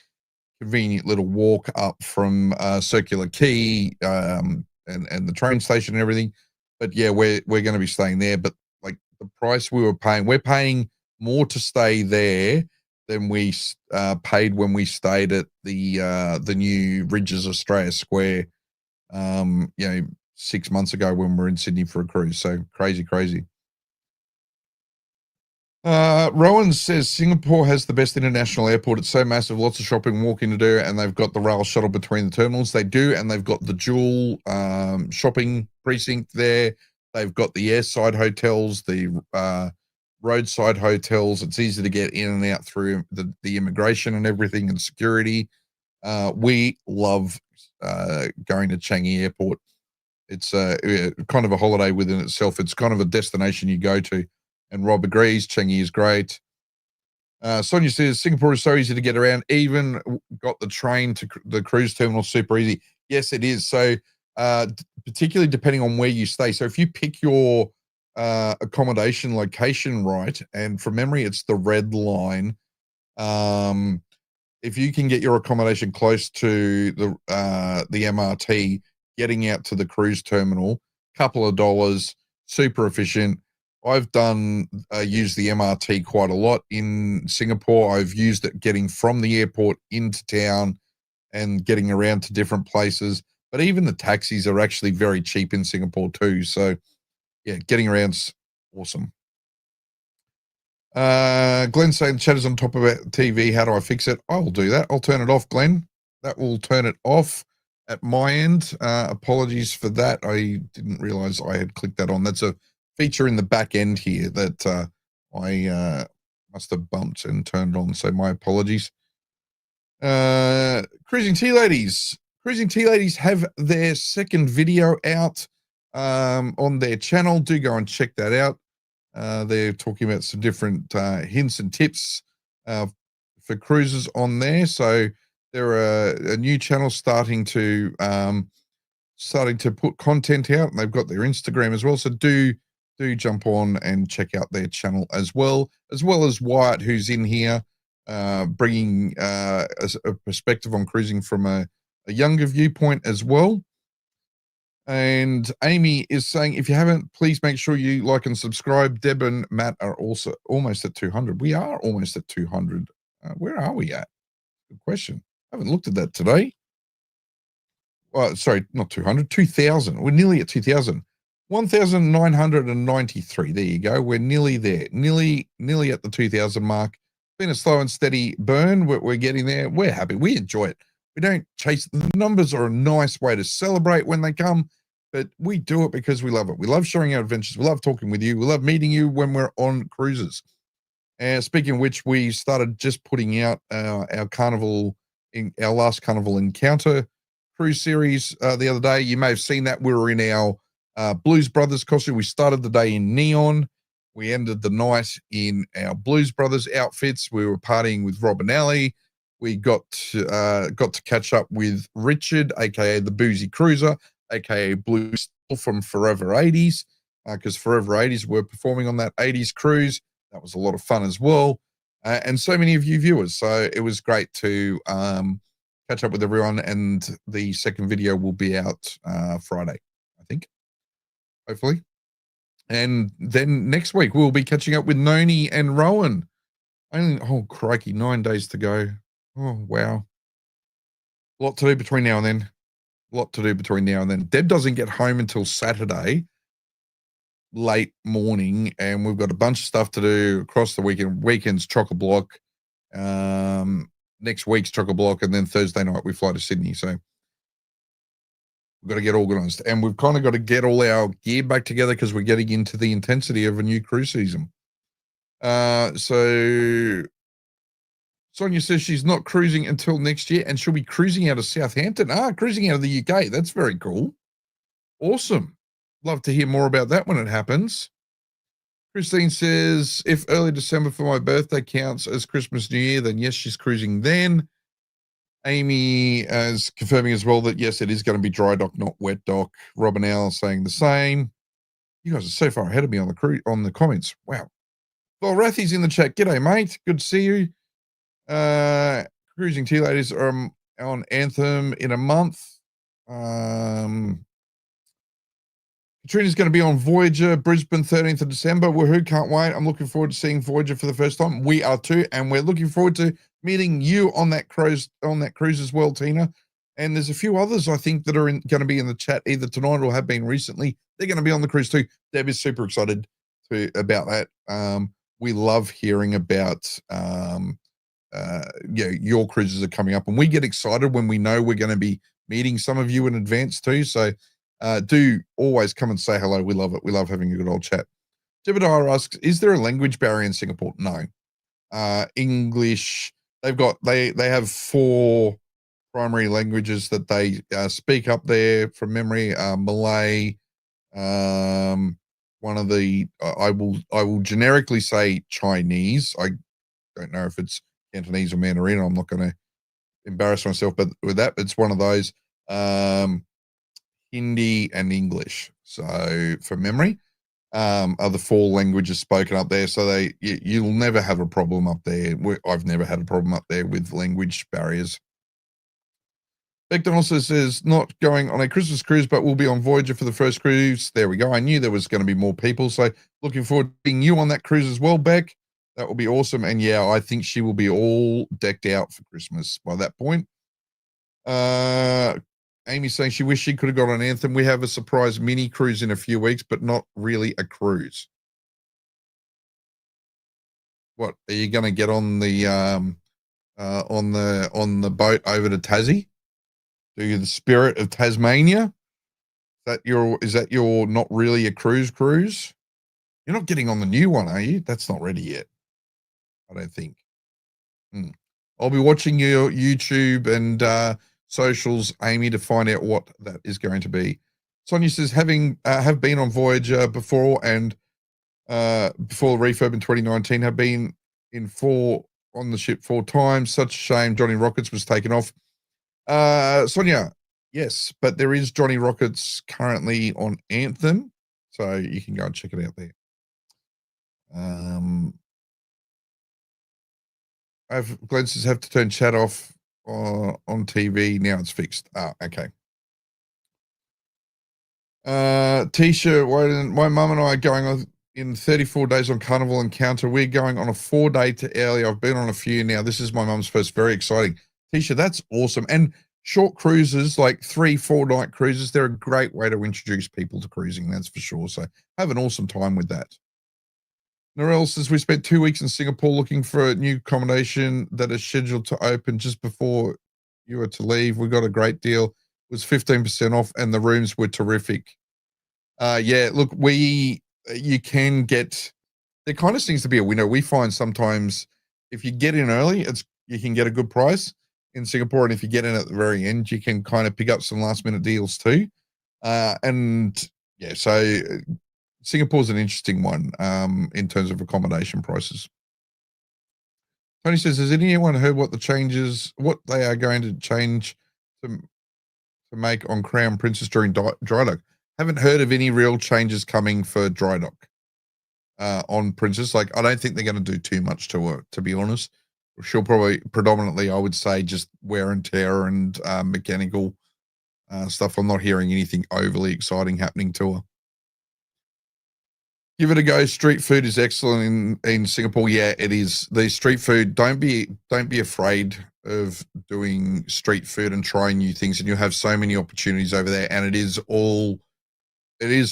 Convenient little walk up from Circular Quay and the train station and everything. But yeah, we're going to be staying there. But like the price we're paying more to stay there than we paid when we stayed at the new Ridges Australia Square. 6 months ago when we were in Sydney for a cruise. So crazy. Rowan says Singapore has the best international airport. It's so massive, lots of shopping, walking to do, and they've got the rail shuttle between the terminals. They do, and they've got the dual shopping precinct there. They've got the airside hotels, the roadside hotels. It's easy to get in and out through the immigration and everything and security. We love going to Changi Airport. It's kind of a holiday within itself. It's kind of a destination you go to. And Rob agrees, Changi is great. Sonia says, Singapore is so easy to get around. Even got the train to the cruise terminal super easy. Yes, it is. So particularly depending on where you stay. So if you pick your accommodation location right, and from memory, it's the red line. If you can get your accommodation close to the MRT, getting out to the cruise terminal, couple of dollars, super efficient. I've used the MRT quite a lot in Singapore. I've used it getting from the airport into town and getting around to different places. But even the taxis are actually very cheap in Singapore too. So yeah, getting around's awesome. Glenn saying the chat is on top of our TV. How do I fix it? I will do that. I'll turn it off, Glenn. That will turn it off at my end. Apologies for that. I didn't realize I had clicked that on. That's a feature in the back end here that I must have bumped and turned on. So my apologies. Cruising Tea Ladies. Cruising Tea Ladies have their second video out on their channel. Do go and check that out. They're talking about some different hints and tips for cruises on there. So they're a new channel starting to put content out, and they've got their Instagram as well. So do jump on and check out their channel as well as Wyatt, who's in here bringing a perspective on cruising from a younger viewpoint as well. And Amy is saying, if you haven't, please make sure you like and subscribe. Deb and Matt are also almost at 200. We are almost at 200. Where are we at? Good question. I haven't looked at that today. Well, sorry, not 200, 2,000. We're nearly at 2,000. 1,993. There you go. We're nearly there. Nearly at the 2,000 mark. Been a slow and steady burn. We're getting there. We're happy. We enjoy it. We don't chase. The numbers are a nice way to celebrate when they come, but we do it because we love it. We love sharing our adventures. We love talking with you. We love meeting you when we're on cruises. Speaking of which, we started just putting out our last Carnival Encounter cruise series the other day. You may have seen that. We were in our Blues Brothers costume. We started the day in neon. We ended the night in our Blues Brothers outfits. We were partying with Rob and Allie. we got to catch up with Richard, aka the Boozy Cruiser, aka Blue Steel from Forever 80s, because Forever 80s were performing on that 80s cruise. That was a lot of fun as well, and so many of you viewers. So it was great to catch up with everyone. And the second video will be out Friday, I think, hopefully. And then next week we'll be catching up with Noni and Rowan. Oh crikey, 9 days to go. Oh wow, a lot to do between now and then. Deb doesn't get home until Saturday late morning, and we've got a bunch of stuff to do across the weekend. Weekend's chock-a-block. Next week's chock-a-block, and then Thursday night we fly to Sydney. So we've got to get organised, and we've kind of got to get all our gear back together because we're getting into the intensity of a new cruise season. So Sonia says she's not cruising until next year, and she'll be cruising out of Southampton. Cruising out of the UK. That's very cool. Awesome. Love to hear more about that when it happens. Christine says, if early December for my birthday counts as Christmas, New Year, then yes, she's cruising then. Amy is confirming as well that yes, it is going to be dry dock, not wet dock. Robin L saying the same. You guys are so far ahead of me on the comments. Wow. Well, Rathy's in the chat. G'day, mate. Good to see you. Cruising Tea Ladies are on Anthem in a month. Katrina's going to be on Voyager, Brisbane, 13th of December. Woohoo, can't wait. I'm looking forward to seeing Voyager for the first time. We are too, and we're looking forward to meeting you on that cruise as well, Tina. And there's a few others I think that are going to be in the chat either tonight or have been recently. They're going to be on the cruise too. Deb is super excited about that. We love hearing about your cruises are coming up, and we get excited when we know we're going to be meeting some of you in advance too. So do always come and say hello. We love it. We love having a good old chat. Jebediah asks, is there a language barrier in Singapore? No. English, they have 4 primary languages that they speak up there from memory. Malay, one of the I will generically say Chinese. I don't know if it's Cantonese or Mandarin. I'm not going to embarrass myself, but with that, it's one of those. Hindi and English. So from memory, are the 4 languages spoken up there. So you'll never have a problem up there. I've never had a problem up there with language barriers. Beckton also says not going on a Christmas cruise, but we'll be on Voyager for the first cruise. There we go. I knew there was going to be more people. So looking forward to being you on that cruise as well, Beck. That will be awesome. And yeah, I think she will be all decked out for Christmas by that point. Amy's saying she wished she could have got on Anthem. We have a surprise mini cruise in a few weeks, but not really a cruise. What are you going to get on the boat over to Tassie? Do you the Spirit of Tasmania? Is that your not really a cruise? You're not getting on the new one, are you? That's not ready yet. I don't think. I'll be watching your YouTube and socials, Amy, to find out what that is going to be. Sonia says, have been on Voyager before and before refurb in 2019, have been on the ship 4 times. Such a shame Johnny Rockets was taken off. Sonia, yes, but there is Johnny Rockets currently on Anthem, so you can go and check it out there. Glenn says have to turn chat off on TV. Now it's fixed. Okay. Tisha, my mum and I are going on in 34 days on Carnival Encounter. We're going on a 4-day to Airlie. I've been on a few now. This is my mum's first. Very exciting. Tisha, that's awesome. And short cruises, like 3-4 night cruises, they're a great way to introduce people to cruising. That's for sure. So have an awesome time with that. Norel says we spent 2 weeks in Singapore looking for a new accommodation that is scheduled to open just before you were to leave. We got a great deal. It was 15% off and the rooms were terrific. Yeah, look, you can get, there kind of seems to be a window. We find sometimes if you get in early, you can get a good price in Singapore. And if you get in at the very end, you can kind of pick up some last minute deals too. And yeah, so Singapore's an interesting one in terms of accommodation prices. Tony says, has anyone heard what they are going to change to make on Crown Princess during dry dock? Haven't heard of any real changes coming for dry dock on Princess. Like, I don't think they're going to do too much to her, to be honest. She'll probably predominantly, I would say, just wear and tear and mechanical stuff. I'm not hearing anything overly exciting happening to her. Give it a go. Street food is excellent in Singapore. Yeah, it is. The street food, don't be afraid of doing street food and trying new things, and you'll have so many opportunities over there. And it is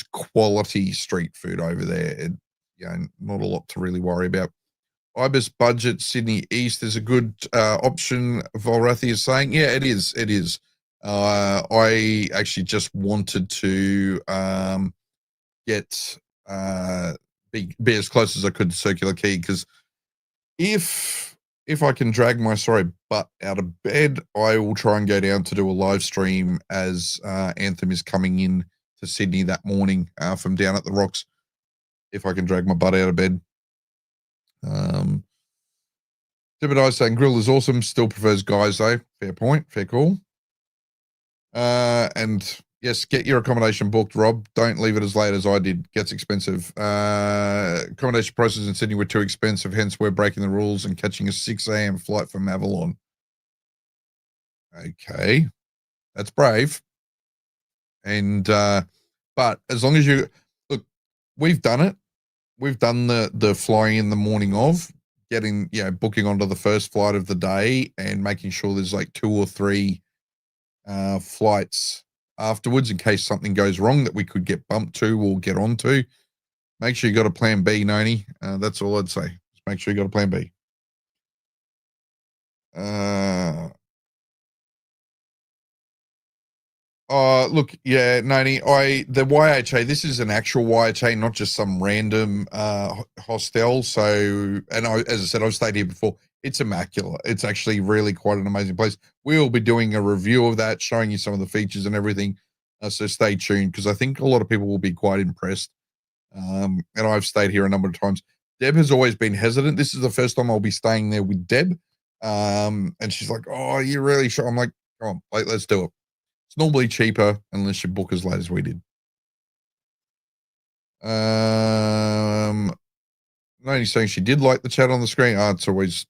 quality street food over there. Not a lot to really worry about. Ibis budget Sydney East is a good option. Volrathi is saying, yeah, it is. It is. I actually just wanted to get be as close as I could to Circular Quay, because if I can drag my butt out of bed, I will try and go down to do a live stream as Anthem is coming in to Sydney that morning from down at the Rocks. If I can drag my butt out of bed. Jebediah saying grill is awesome, still prefers guys though. Fair point, fair call. And yes, get your accommodation booked, Rob. Don't leave it as late as I did. Gets expensive. Accommodation prices in Sydney were too expensive, hence we're breaking the rules and catching a 6 a.m. flight from Avalon. Okay, that's brave. And but as long as you look, we've done it. We've done the flying in the morning of, getting, booking onto the first flight of the day and making sure there's like 2 or 3 flights afterwards in case something goes wrong that we could get bumped to or get onto. Make sure you got a plan B, Noni. That's all I'd say. Just make sure you got a plan B. Look, yeah, Noni, the YHA, this is an actual YHA, not just some random hostel. So, and as I said, I've stayed here before. It's immaculate. It's actually really quite an amazing place. We'll be doing a review of that, showing you some of the features and everything. So stay tuned, because I think a lot of people will be quite impressed. And I've stayed here a number of times. Deb has always been hesitant. This is the first time I'll be staying there with Deb. And she's like, oh, you really sure? I'm like, come on, let's do it. It's normally cheaper unless you book as late as we did. Noni's saying she did like the chat on the screen. It's always,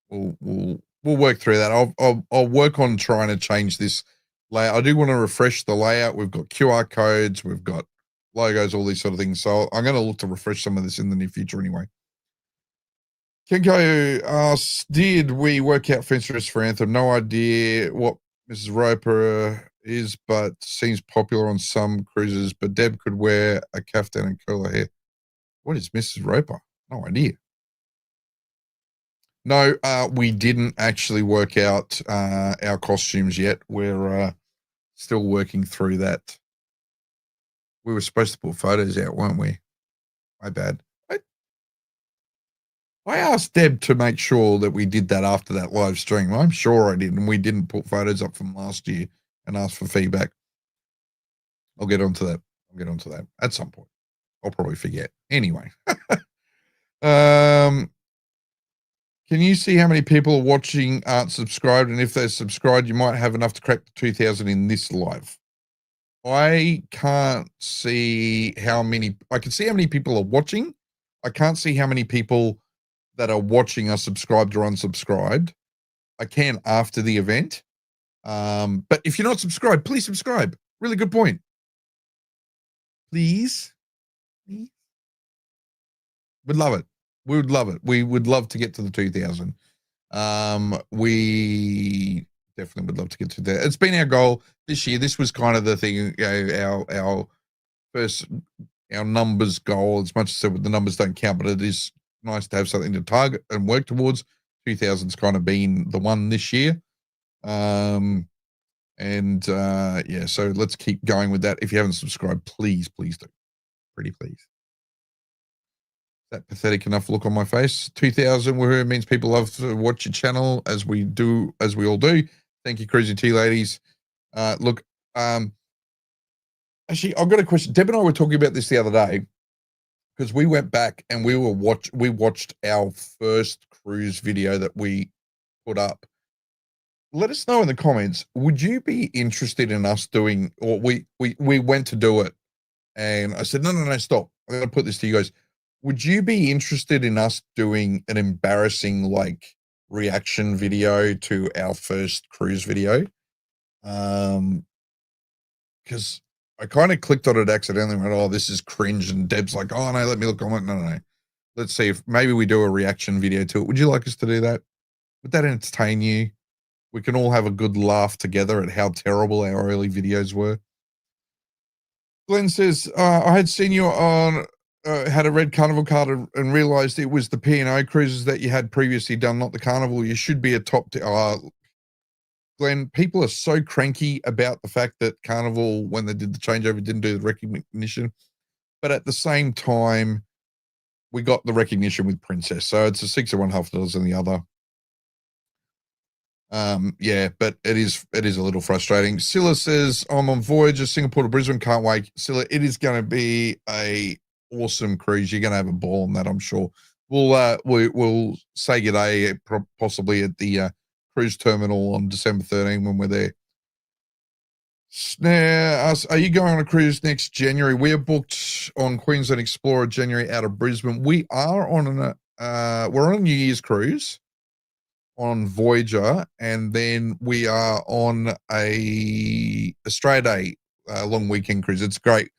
we'll work through that. I'll work on trying to change this layout. I do want to refresh the layout. We've got QR codes, we've got logos, all these sort of things. So I'm going to look to refresh some of this in the near future anyway. Kenko asks, did we work out fence dress for Anthem? No idea what Mrs. Roper is, but seems popular on some cruises. But Deb could wear a caftan and curl her hair. What is Mrs. Roper? No idea. No, we didn't actually work out our costumes yet. We're still working through that. We were supposed to put photos out, weren't we? My bad. I asked Deb to make sure that we did that after that live stream. I'm sure I did, and we didn't put photos up from last year and ask for feedback. I'll get onto that. At some point. I'll probably forget. Anyway. Can you see how many people are watching aren't subscribed? And if they're subscribed, you might have enough to crack the 2,000 in this live. I can't see how many. I can see how many people are watching. I can't see how many people that are watching are subscribed or unsubscribed. I can after the event. But if you're not subscribed, please subscribe. Really good point. Please. We'd love it. We would love it. We would love to get to the 2,000. We definitely would love to get to that. It's been our goal this year. This was kind of the thing, our numbers goal. As much as the numbers don't count, but it is nice to have something to target and work towards. 2,000's kind of been the one this year. So let's keep going with that. If you haven't subscribed, please do. Pretty please. That pathetic enough look on my face. 2,000 woohoo means people love to watch your channel, as we all do. Thank you, Cruising Tea ladies. Actually, I've got a question. Deb and I were talking about this the other day. because we went back and we watched our first cruise video that we put up. Let us know in the comments, would you be interested in us doing, or we went to do it, and I said, no, stop. I'm going to put this to you guys. Would you be interested in us doing an embarrassing, like, reaction video to our first cruise video? Because I kind of clicked on it accidentally and went, oh, this is cringe. And Deb's like, oh, no, let me look on it. No. Let's see if maybe we do a reaction video to it. Would you like us to do that? Would that entertain you? We can all have a good laugh together at how terrible our early videos were. Glenn says, I had seen you on, had a red Carnival card and realized it was the P&O cruises that you had previously done, not the Carnival. You should be a top. Glenn, people are so cranky about the fact that Carnival, when they did the changeover, didn't do the recognition. But at the same time, we got the recognition with Princess. So it's a 6 of one, half dozen the other. Yeah, but it is a little frustrating. Scylla says, I'm on Voyager, Singapore to Brisbane. Can't wait. Scylla, it is going to be a awesome cruise. You're going to have a ball on that, I'm sure. We'll say good day possibly at the cruise terminal on December 13 when we're there. Now, are you going on a cruise next January? We are booked on Queensland Explorer January out of Brisbane. We are on we're on a New Year's cruise on Voyager, and then we are on a Australia Day long weekend cruise. It's great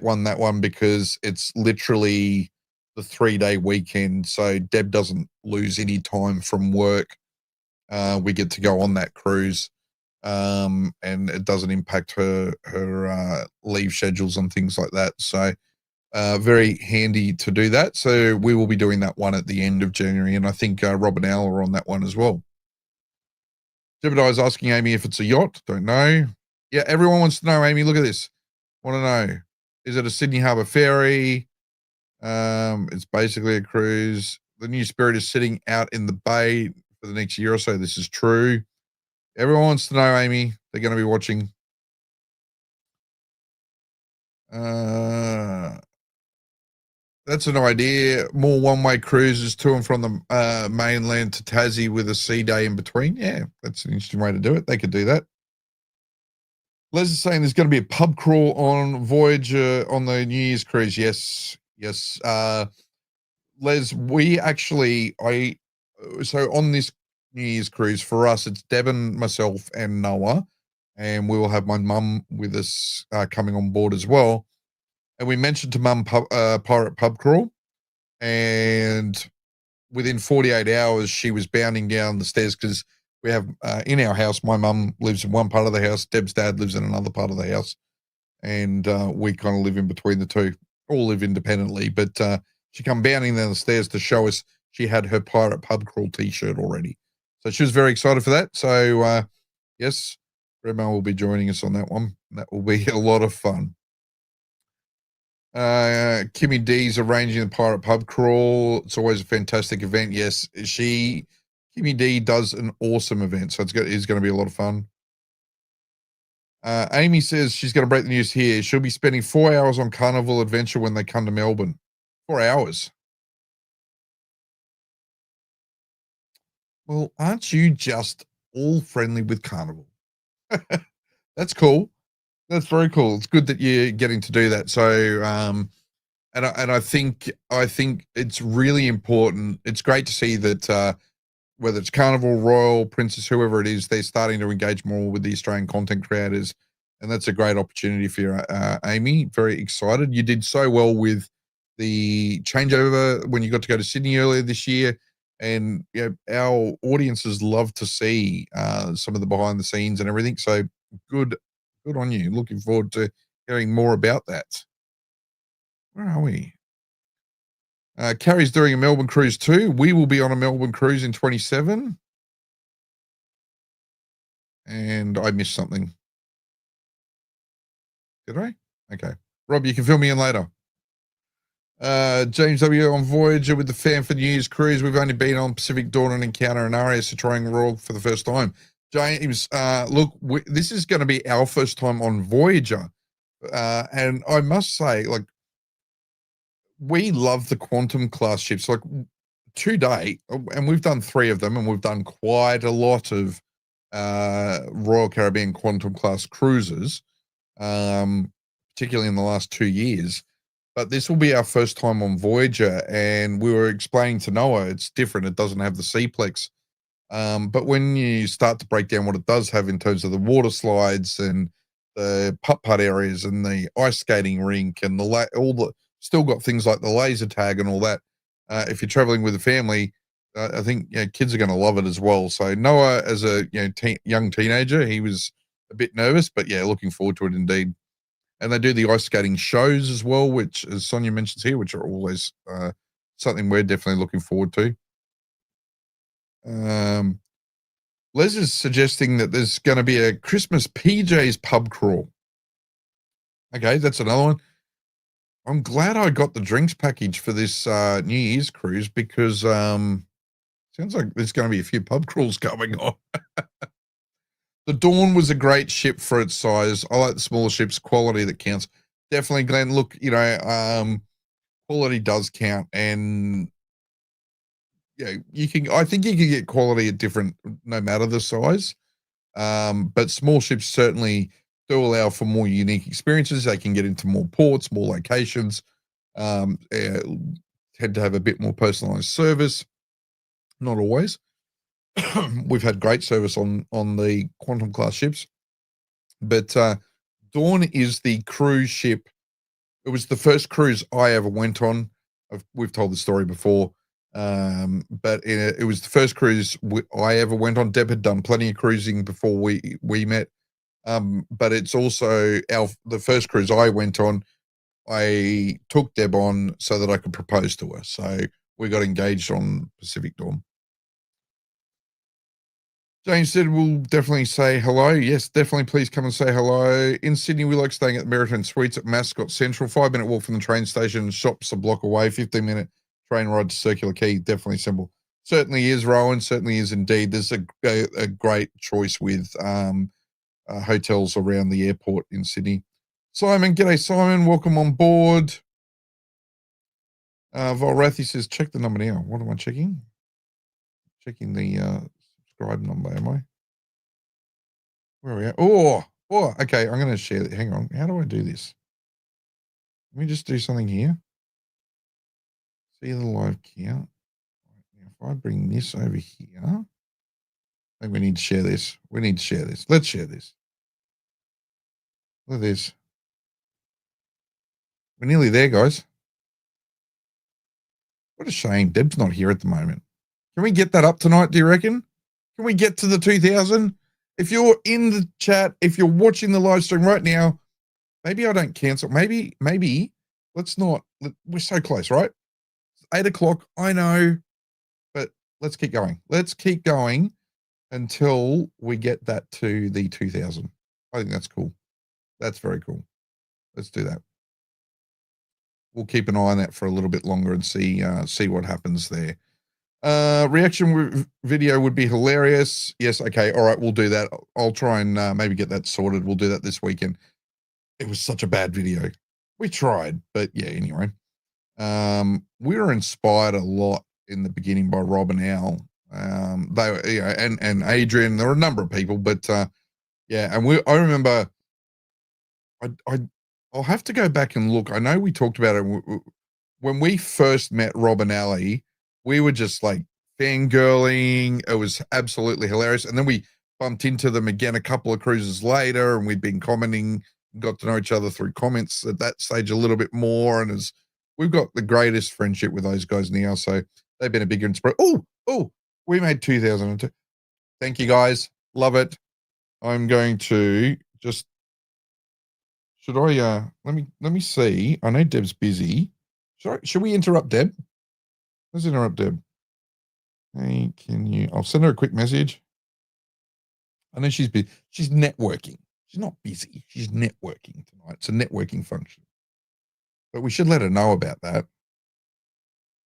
one, that one, because it's literally the 3-day weekend, so Deb doesn't lose any time from work. We get to go on that cruise, and it doesn't impact her leave schedules and things like that. So very handy to do that. So we will be doing that one at the end of January, and I think Rob and Al are on that one as well. Jebediah is asking Amy if it's a yacht. Don't know. Yeah, everyone wants to know, Amy. Look at this. Want to know, is it a Sydney Harbour ferry? It's basically a cruise. The new Spirit is sitting out in the bay for the next year or so. This is true. Everyone wants to know, Amy. They're going to be watching. That's an idea. More one-way cruises to and from the mainland to Tassie with a sea day in between. Yeah, that's an interesting way to do it. They could do that. Les is saying there's going to be a pub crawl on Voyager on the New Year's cruise. Yes. Les, we actually, so on this New Year's cruise for us, it's Devon, myself, and Noah, and we will have my mum with us coming on board as well. And we mentioned to Mum Pirate Pub Crawl, and within 48 hours, she was bounding down the stairs because we have in our house, my mum lives in one part of the house, Deb's dad lives in another part of the house, and we kind of live in between the two, all live independently. But she come bounding down the stairs to show us she had her Pirate Pub Crawl t-shirt already. So she was very excited for that. So, yes, Grandma will be joining us on that one. That will be a lot of fun. Kimmy D's arranging the Pirate Pub Crawl. It's always a fantastic event. Yes, Kimmy D does an awesome event, so it's going to be a lot of fun. Amy says she's going to break the news here. She'll be spending 4 hours on Carnival Adventure when they come to Melbourne. 4 hours. Well, aren't you just all friendly with Carnival? That's cool. That's very cool. It's good that you're getting to do that. So, and I think it's really important. It's great to see that whether it's Carnival, Royal, Princess, whoever it is, they're starting to engage more with the Australian content creators, and that's a great opportunity for you, Amy. Very excited. You did so well with the changeover when you got to go to Sydney earlier this year, and our audiences love to see some of the behind the scenes and everything. So good on you. Looking forward to hearing more about that. Where are we? Carrie's doing a Melbourne cruise too. We will be on a Melbourne cruise in 27. And I missed something. Did I? Okay. Rob, you can fill me in later. James W. on Voyager with the fan for New Year's cruise. We've only been on Pacific Dawn and Encounter and RAS trying Royal for the first time. James, look, this is going to be our first time on Voyager. And I must say, like, we love the quantum class ships. Like to date, and we've done 3 of them, and we've done quite a lot of Royal Caribbean quantum class cruises, particularly in the last 2 years. But this will be our first time on Voyager, and we were explaining to Noah it's different. It doesn't have the Seaplex. But when you start to break down what it does have in terms of the water slides and the putt-putt areas and the ice skating rink and all the still got things like the laser tag and all that. If you're traveling with a family, I think kids are going to love it as well. So Noah, as a young teenager, he was a bit nervous, but yeah, looking forward to it indeed. And they do the ice skating shows as well, which, as Sonia mentions here, which are always something we're definitely looking forward to. Les is suggesting that there's going to be a Christmas PJ's pub crawl. Okay, that's another one. I'm glad I got the drinks package for this New Year's cruise because sounds like there's going to be a few pub crawls going on. The Dawn was a great ship for its size. I like the smaller ships, quality that counts. Definitely, Glenn. Look, quality does count, and you can. I think you can get quality at different, no matter the size. But small ships certainly do allow for more unique experiences. They can get into more ports, more locations. Tend to have a bit more personalized service. Not always. We've had great service on the quantum class ships, but Dawn is the cruise ship. It was the first cruise I ever went on. We've told the story before, but it was the first cruise I ever went on. Deb had done plenty of cruising before we met, but it's also the first cruise I went on. I took Deb on so that I could propose to her. So we got engaged on Pacific Dawn. James said, we'll definitely say hello. Yes, definitely. Please come and say hello. In Sydney, we like staying at the Meriton Suites at Mascot Central. 5-minute walk from the train station. Shops a block away. 15-minute train ride to Circular Quay. Definitely simple. Certainly is, Rowan. Certainly is indeed. There's a great choice with hotels around the airport in Sydney. Simon, g'day, Simon. Welcome on board. Volrathi says, check the number now. What am I checking? Checking the subscribe number, am I? Where are we at? Oh, okay. I'm going to share it. Hang on. How do I do this? Let me just do something here. See the live count. Now, if I bring this over here, I think we need to share this. We need to share this. Let's share this. Look at this. We're nearly there, guys. What a shame. Deb's not here at the moment. Can we get that up tonight, do you reckon? Can we get to the 2,000? If you're in the chat, if you're watching the live stream right now, maybe I don't cancel. Maybe let's not. We're so close, right? It's 8 o'clock. I know, but let's keep going. Let's keep going until we get that to the 2,000. I think that's cool. That's very cool. Let's do that. We'll keep an eye on that for a little bit longer and see what happens there. Reaction video would be hilarious. Yes, okay, all right, we'll do that. I'll try and maybe get that sorted. We'll do that this weekend. It was such a bad video. We tried, but yeah, anyway. We were inspired a lot in the beginning by Rob and Al. They were, and Adrian. There were a number of people, but yeah, and I remember. I'll have to go back and look. I know we talked about it when we first met Rob and Ali. We were just like fangirling. It was absolutely hilarious. And then we bumped into them again a couple of cruises later, and we'd been commenting, got to know each other through comments at that stage a little bit more. And we've got the greatest friendship with those guys now. So they've been a big inspiration. Oh, we made 2002. Thank you guys. Love it. I'm going to just, should I, let me see. I know Deb's busy. Should we interrupt Deb? Let's interrupt Deb. Hey, I'll send her a quick message. I know she's busy. She's networking. She's not busy. She's networking tonight. It's a networking function. But we should let her know about that.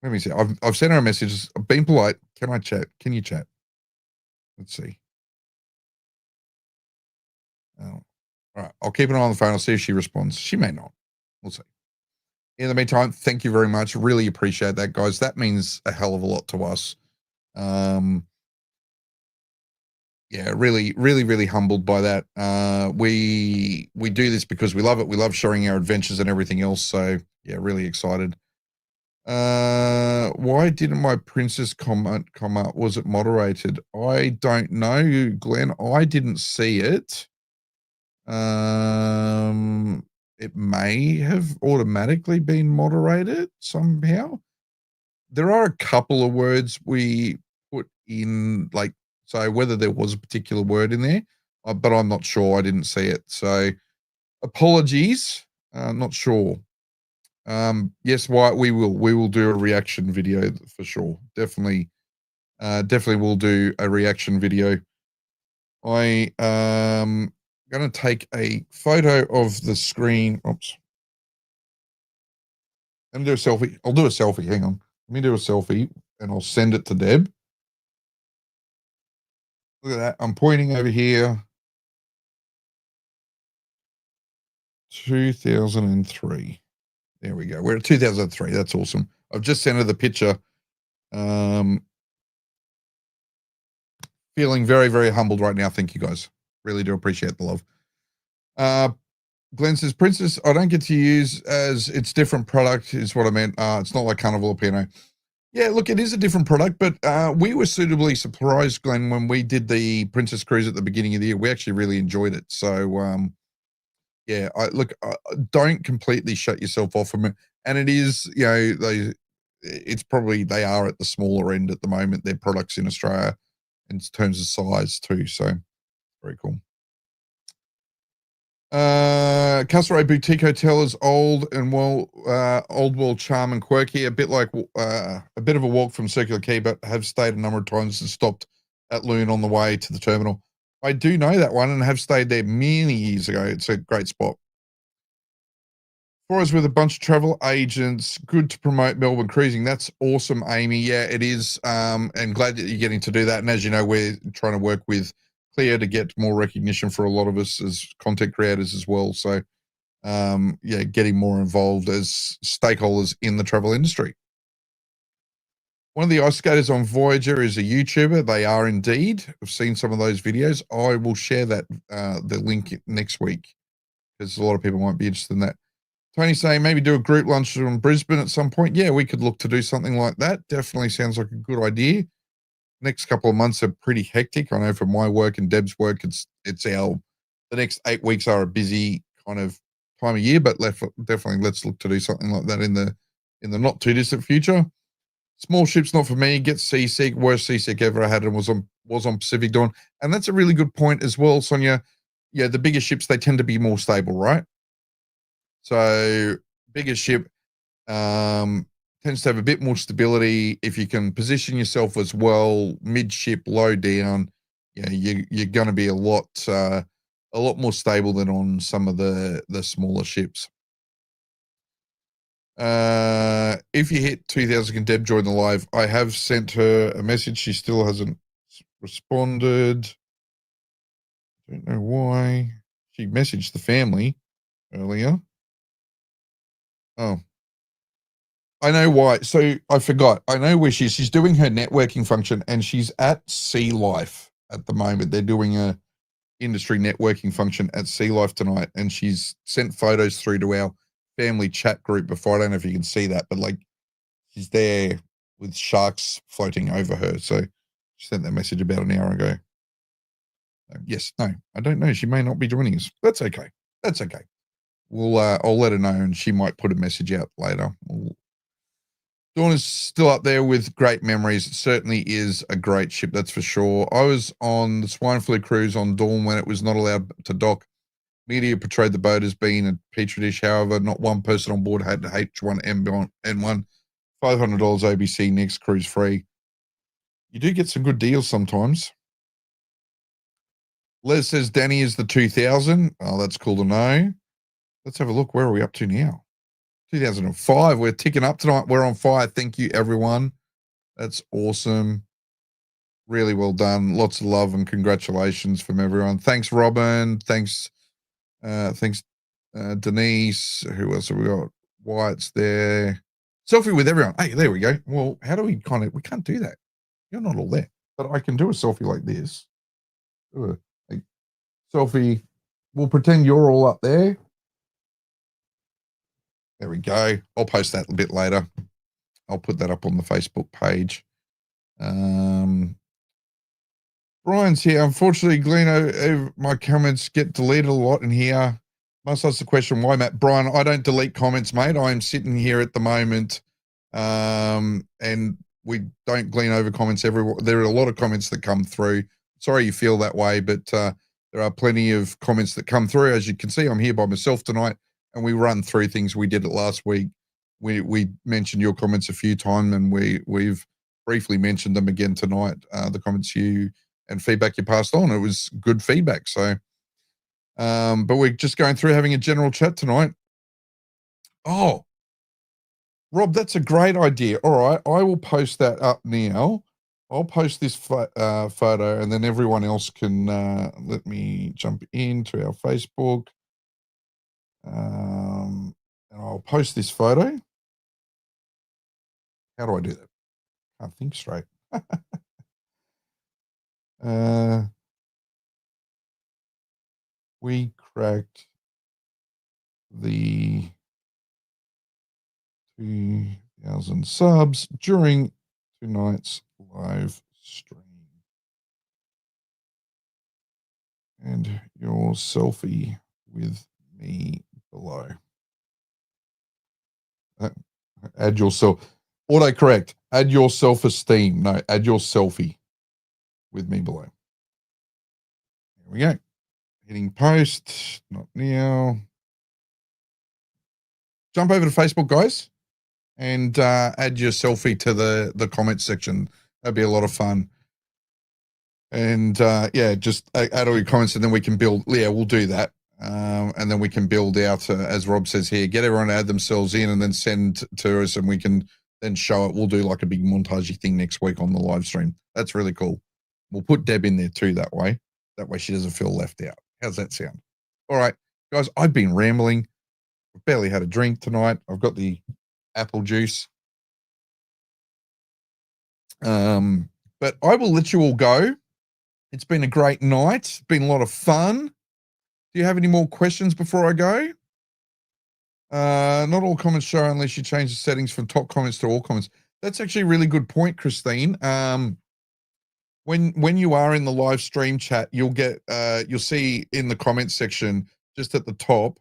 Let me see. I've sent her a message. I've been polite. Can I chat? Can you chat? Let's see. Oh, all right. I'll keep an eye on the phone. I'll see if she responds. She may not. We'll see. In the meantime, thank you very much. Really appreciate that, guys. That means a hell of a lot to us. Yeah, really, really, really humbled by that. We do this because we love it. We love sharing our adventures and everything else. So yeah, really excited. Why didn't my princess comment come up? Was it moderated? I don't know, Glenn. I didn't see it. It may have automatically been moderated somehow. There are a couple of words we put in, like, so whether there was a particular word in there, but I'm not sure. I didn't see it. So apologies. Not sure. Yes, we will do a reaction video for sure. Definitely we'll do a reaction video. I going to take a photo of the screen. Oops. Let me do a selfie. I'll do a selfie. Hang on. Let me do a selfie and I'll send it to Deb. Look at that. I'm pointing over here. 2003. There we go. We're at 2003. That's awesome. I've just sent her the picture. Feeling very, very humbled right now. Thank you, guys. Really do appreciate the love. Glenn says, Princess, I don't get to use as it's different product is what I meant. It's not like Carnival or P&O. Yeah, look, it is a different product, but we were suitably surprised, Glenn, when we did the Princess Cruise at the beginning of the year. We actually really enjoyed it. So, yeah, don't completely shut yourself off from it. And it is, you know, they are at the smaller end at the moment, their products in Australia in terms of size too. So very cool. Castlereagh Boutique Hotel is old world charm and quirky, a bit like a bit of a walk from Circular Quay, but have stayed a number of times and stopped at Loon on the way to the terminal. I do know that one and have stayed there many years ago. It's a great spot. For us with a bunch of travel agents, good to promote Melbourne cruising. That's awesome, Amy. Yeah, it is. And glad that you're getting to do that. And as you know, we're trying to work with Clear to get more recognition for a lot of us as content creators as well. So, yeah, getting more involved as stakeholders in the travel industry. One of the ice skaters on Voyager is a YouTuber. They are indeed. I've seen some of those videos. I will share that the link next week because a lot of people might be interested in that. Tony's saying maybe do a group lunch in Brisbane at some point. Yeah, we could look to do something like that. Definitely sounds like a good idea. Next couple of months are pretty hectic. I know from my work and Deb's work, the next 8 weeks are a busy kind of time of year, but definitely let's look to do something like that in the not too distant future. Small ships not for me. Get seasick. Worst seasick ever I had and was on Pacific Dawn, and that's a really good point as well, Sonia. Yeah, the bigger ships they tend to be more stable, right? So bigger ship tends to have a bit more stability. If you can position yourself as well, midship, low down, yeah, you're going to be a lot more stable than on some of the smaller ships. If you hit 2,000, can Deb join the live? I have sent her a message. She still hasn't responded. Don't know why. She messaged the family earlier. Oh, I know why. So I forgot. I know where she's doing her networking function, and she's at Sea Life at the moment. They're doing a industry networking function at Sea Life tonight, and she's sent photos through to our family chat group before. I don't know if you can see that, but like she's there with sharks floating over her. So she sent that message about an hour ago. Yes, no, I don't know. She may not be joining us. That's okay. That's okay. We'll I'll let her know, and she might put a message out later. Dawn is still up there with great memories. It certainly is a great ship, that's for sure. I was on the swine flu cruise on Dawn when it was not allowed to dock. Media portrayed the boat as being a petri dish. However, not one person on board had H1N1, $500 ABC next cruise free. You do get some good deals sometimes. Les says Danny is the 2000. Oh, that's cool to know. Let's have a look. Where are we up to now? 2005. We're ticking up tonight. We're on fire. Thank you, everyone. That's awesome. Really well done. Lots of love and congratulations from everyone. Thanks, Robin. Thanks, Denise. Who else have we got? why it's there. Selfie with everyone. Hey, there we go. Well, how do we we can't do that. You're not all there. But I can do a selfie like this. Like, selfie. We'll pretend you're all up there. There we go. I'll post that a bit later. I'll put that up on the Facebook page. Brian's here. Unfortunately, Glenn, my comments get deleted a lot in here. Must ask the question, why, Matt? Brian, I don't delete comments, mate. I'm sitting here at the moment, and we don't glean over comments everywhere. There are a lot of comments that come through. Sorry you feel that way, but there are plenty of comments that come through. As you can see, I'm here by myself tonight, and we run through things. We did it last week. We mentioned your comments a few times, and we've briefly mentioned them again tonight. The comments you and feedback you passed on. It was good feedback. So, but we're just going through having a general chat tonight. Oh, Rob, that's a great idea. All right, I will post that up now. I'll post this photo, and then everyone else can let me jump into our Facebook. And I'll post this photo. How do I do that? Can't think straight. We cracked the 2,000 subs during tonight's live stream. And your selfie with me below. Add yourself. Autocorrect. Add your self-esteem. No, add your selfie with me below. There we go. Hitting post. Not now. Jump over to Facebook, guys, and add your selfie to the comments section. That'd be a lot of fun. And yeah, just add all your comments, and then we can build. Yeah, we'll do that. And then we can build out, as Rob says here, get everyone to add themselves in and then send to us, and we can then show it. We'll do like a big montagey thing next week on the live stream. That's really cool. We'll put Deb in there too that way. That way she doesn't feel left out. How's that sound? All right, guys, I've been rambling. I've barely had a drink tonight. I've got the apple juice. But I will let you all go. It's been a great night. It's been a lot of fun. Do you have any more questions before I go? Not all comments show unless you change the settings from top comments to all comments. That's actually a really good point, Christine. When you are in the live stream chat, you'll see in the comments section just at the top,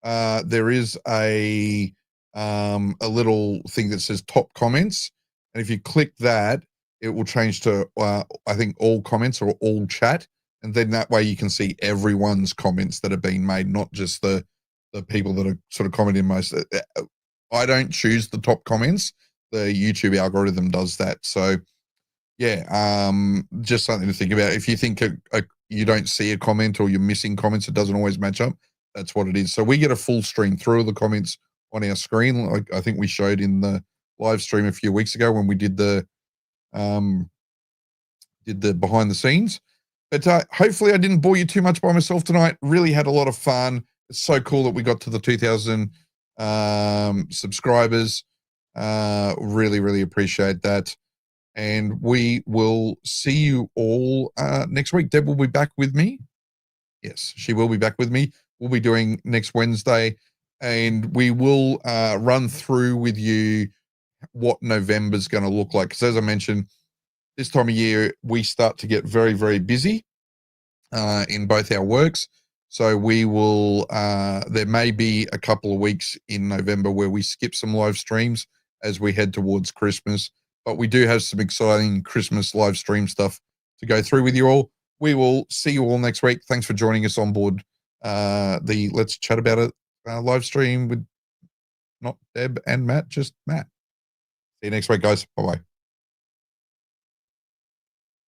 there is a little thing that says top comments, and if you click that, it will change to I think all comments or all chat. And then that way you can see everyone's comments that are being made, not just the people that are sort of commenting most. I don't choose the top comments. The YouTube algorithm does that. So, yeah, just something to think about. If you think you don't see a comment or you're missing comments, it doesn't always match up. That's what it is. So we get a full stream through the comments on our screen. Like I think we showed in the live stream a few weeks ago when we did the behind the scenes. But hopefully I didn't bore you too much by myself tonight. Really had a lot of fun. It's so cool that we got to the 2,000 subscribers. Really, really appreciate that. And we will see you all next week. Deb will be back with me. Yes, she will be back with me. We'll be doing next Wednesday. And we will run through with you what November's going to look like. Because as I mentioned, this time of year, we start to get very, very busy in both our works. So we will, there may be a couple of weeks in November where we skip some live streams as we head towards Christmas. But we do have some exciting Christmas live stream stuff to go through with you all. We will see you all next week. Thanks for joining us on board the Let's Chat About It live stream with not Deb and Matt, just Matt. See you next week, guys. Bye-bye.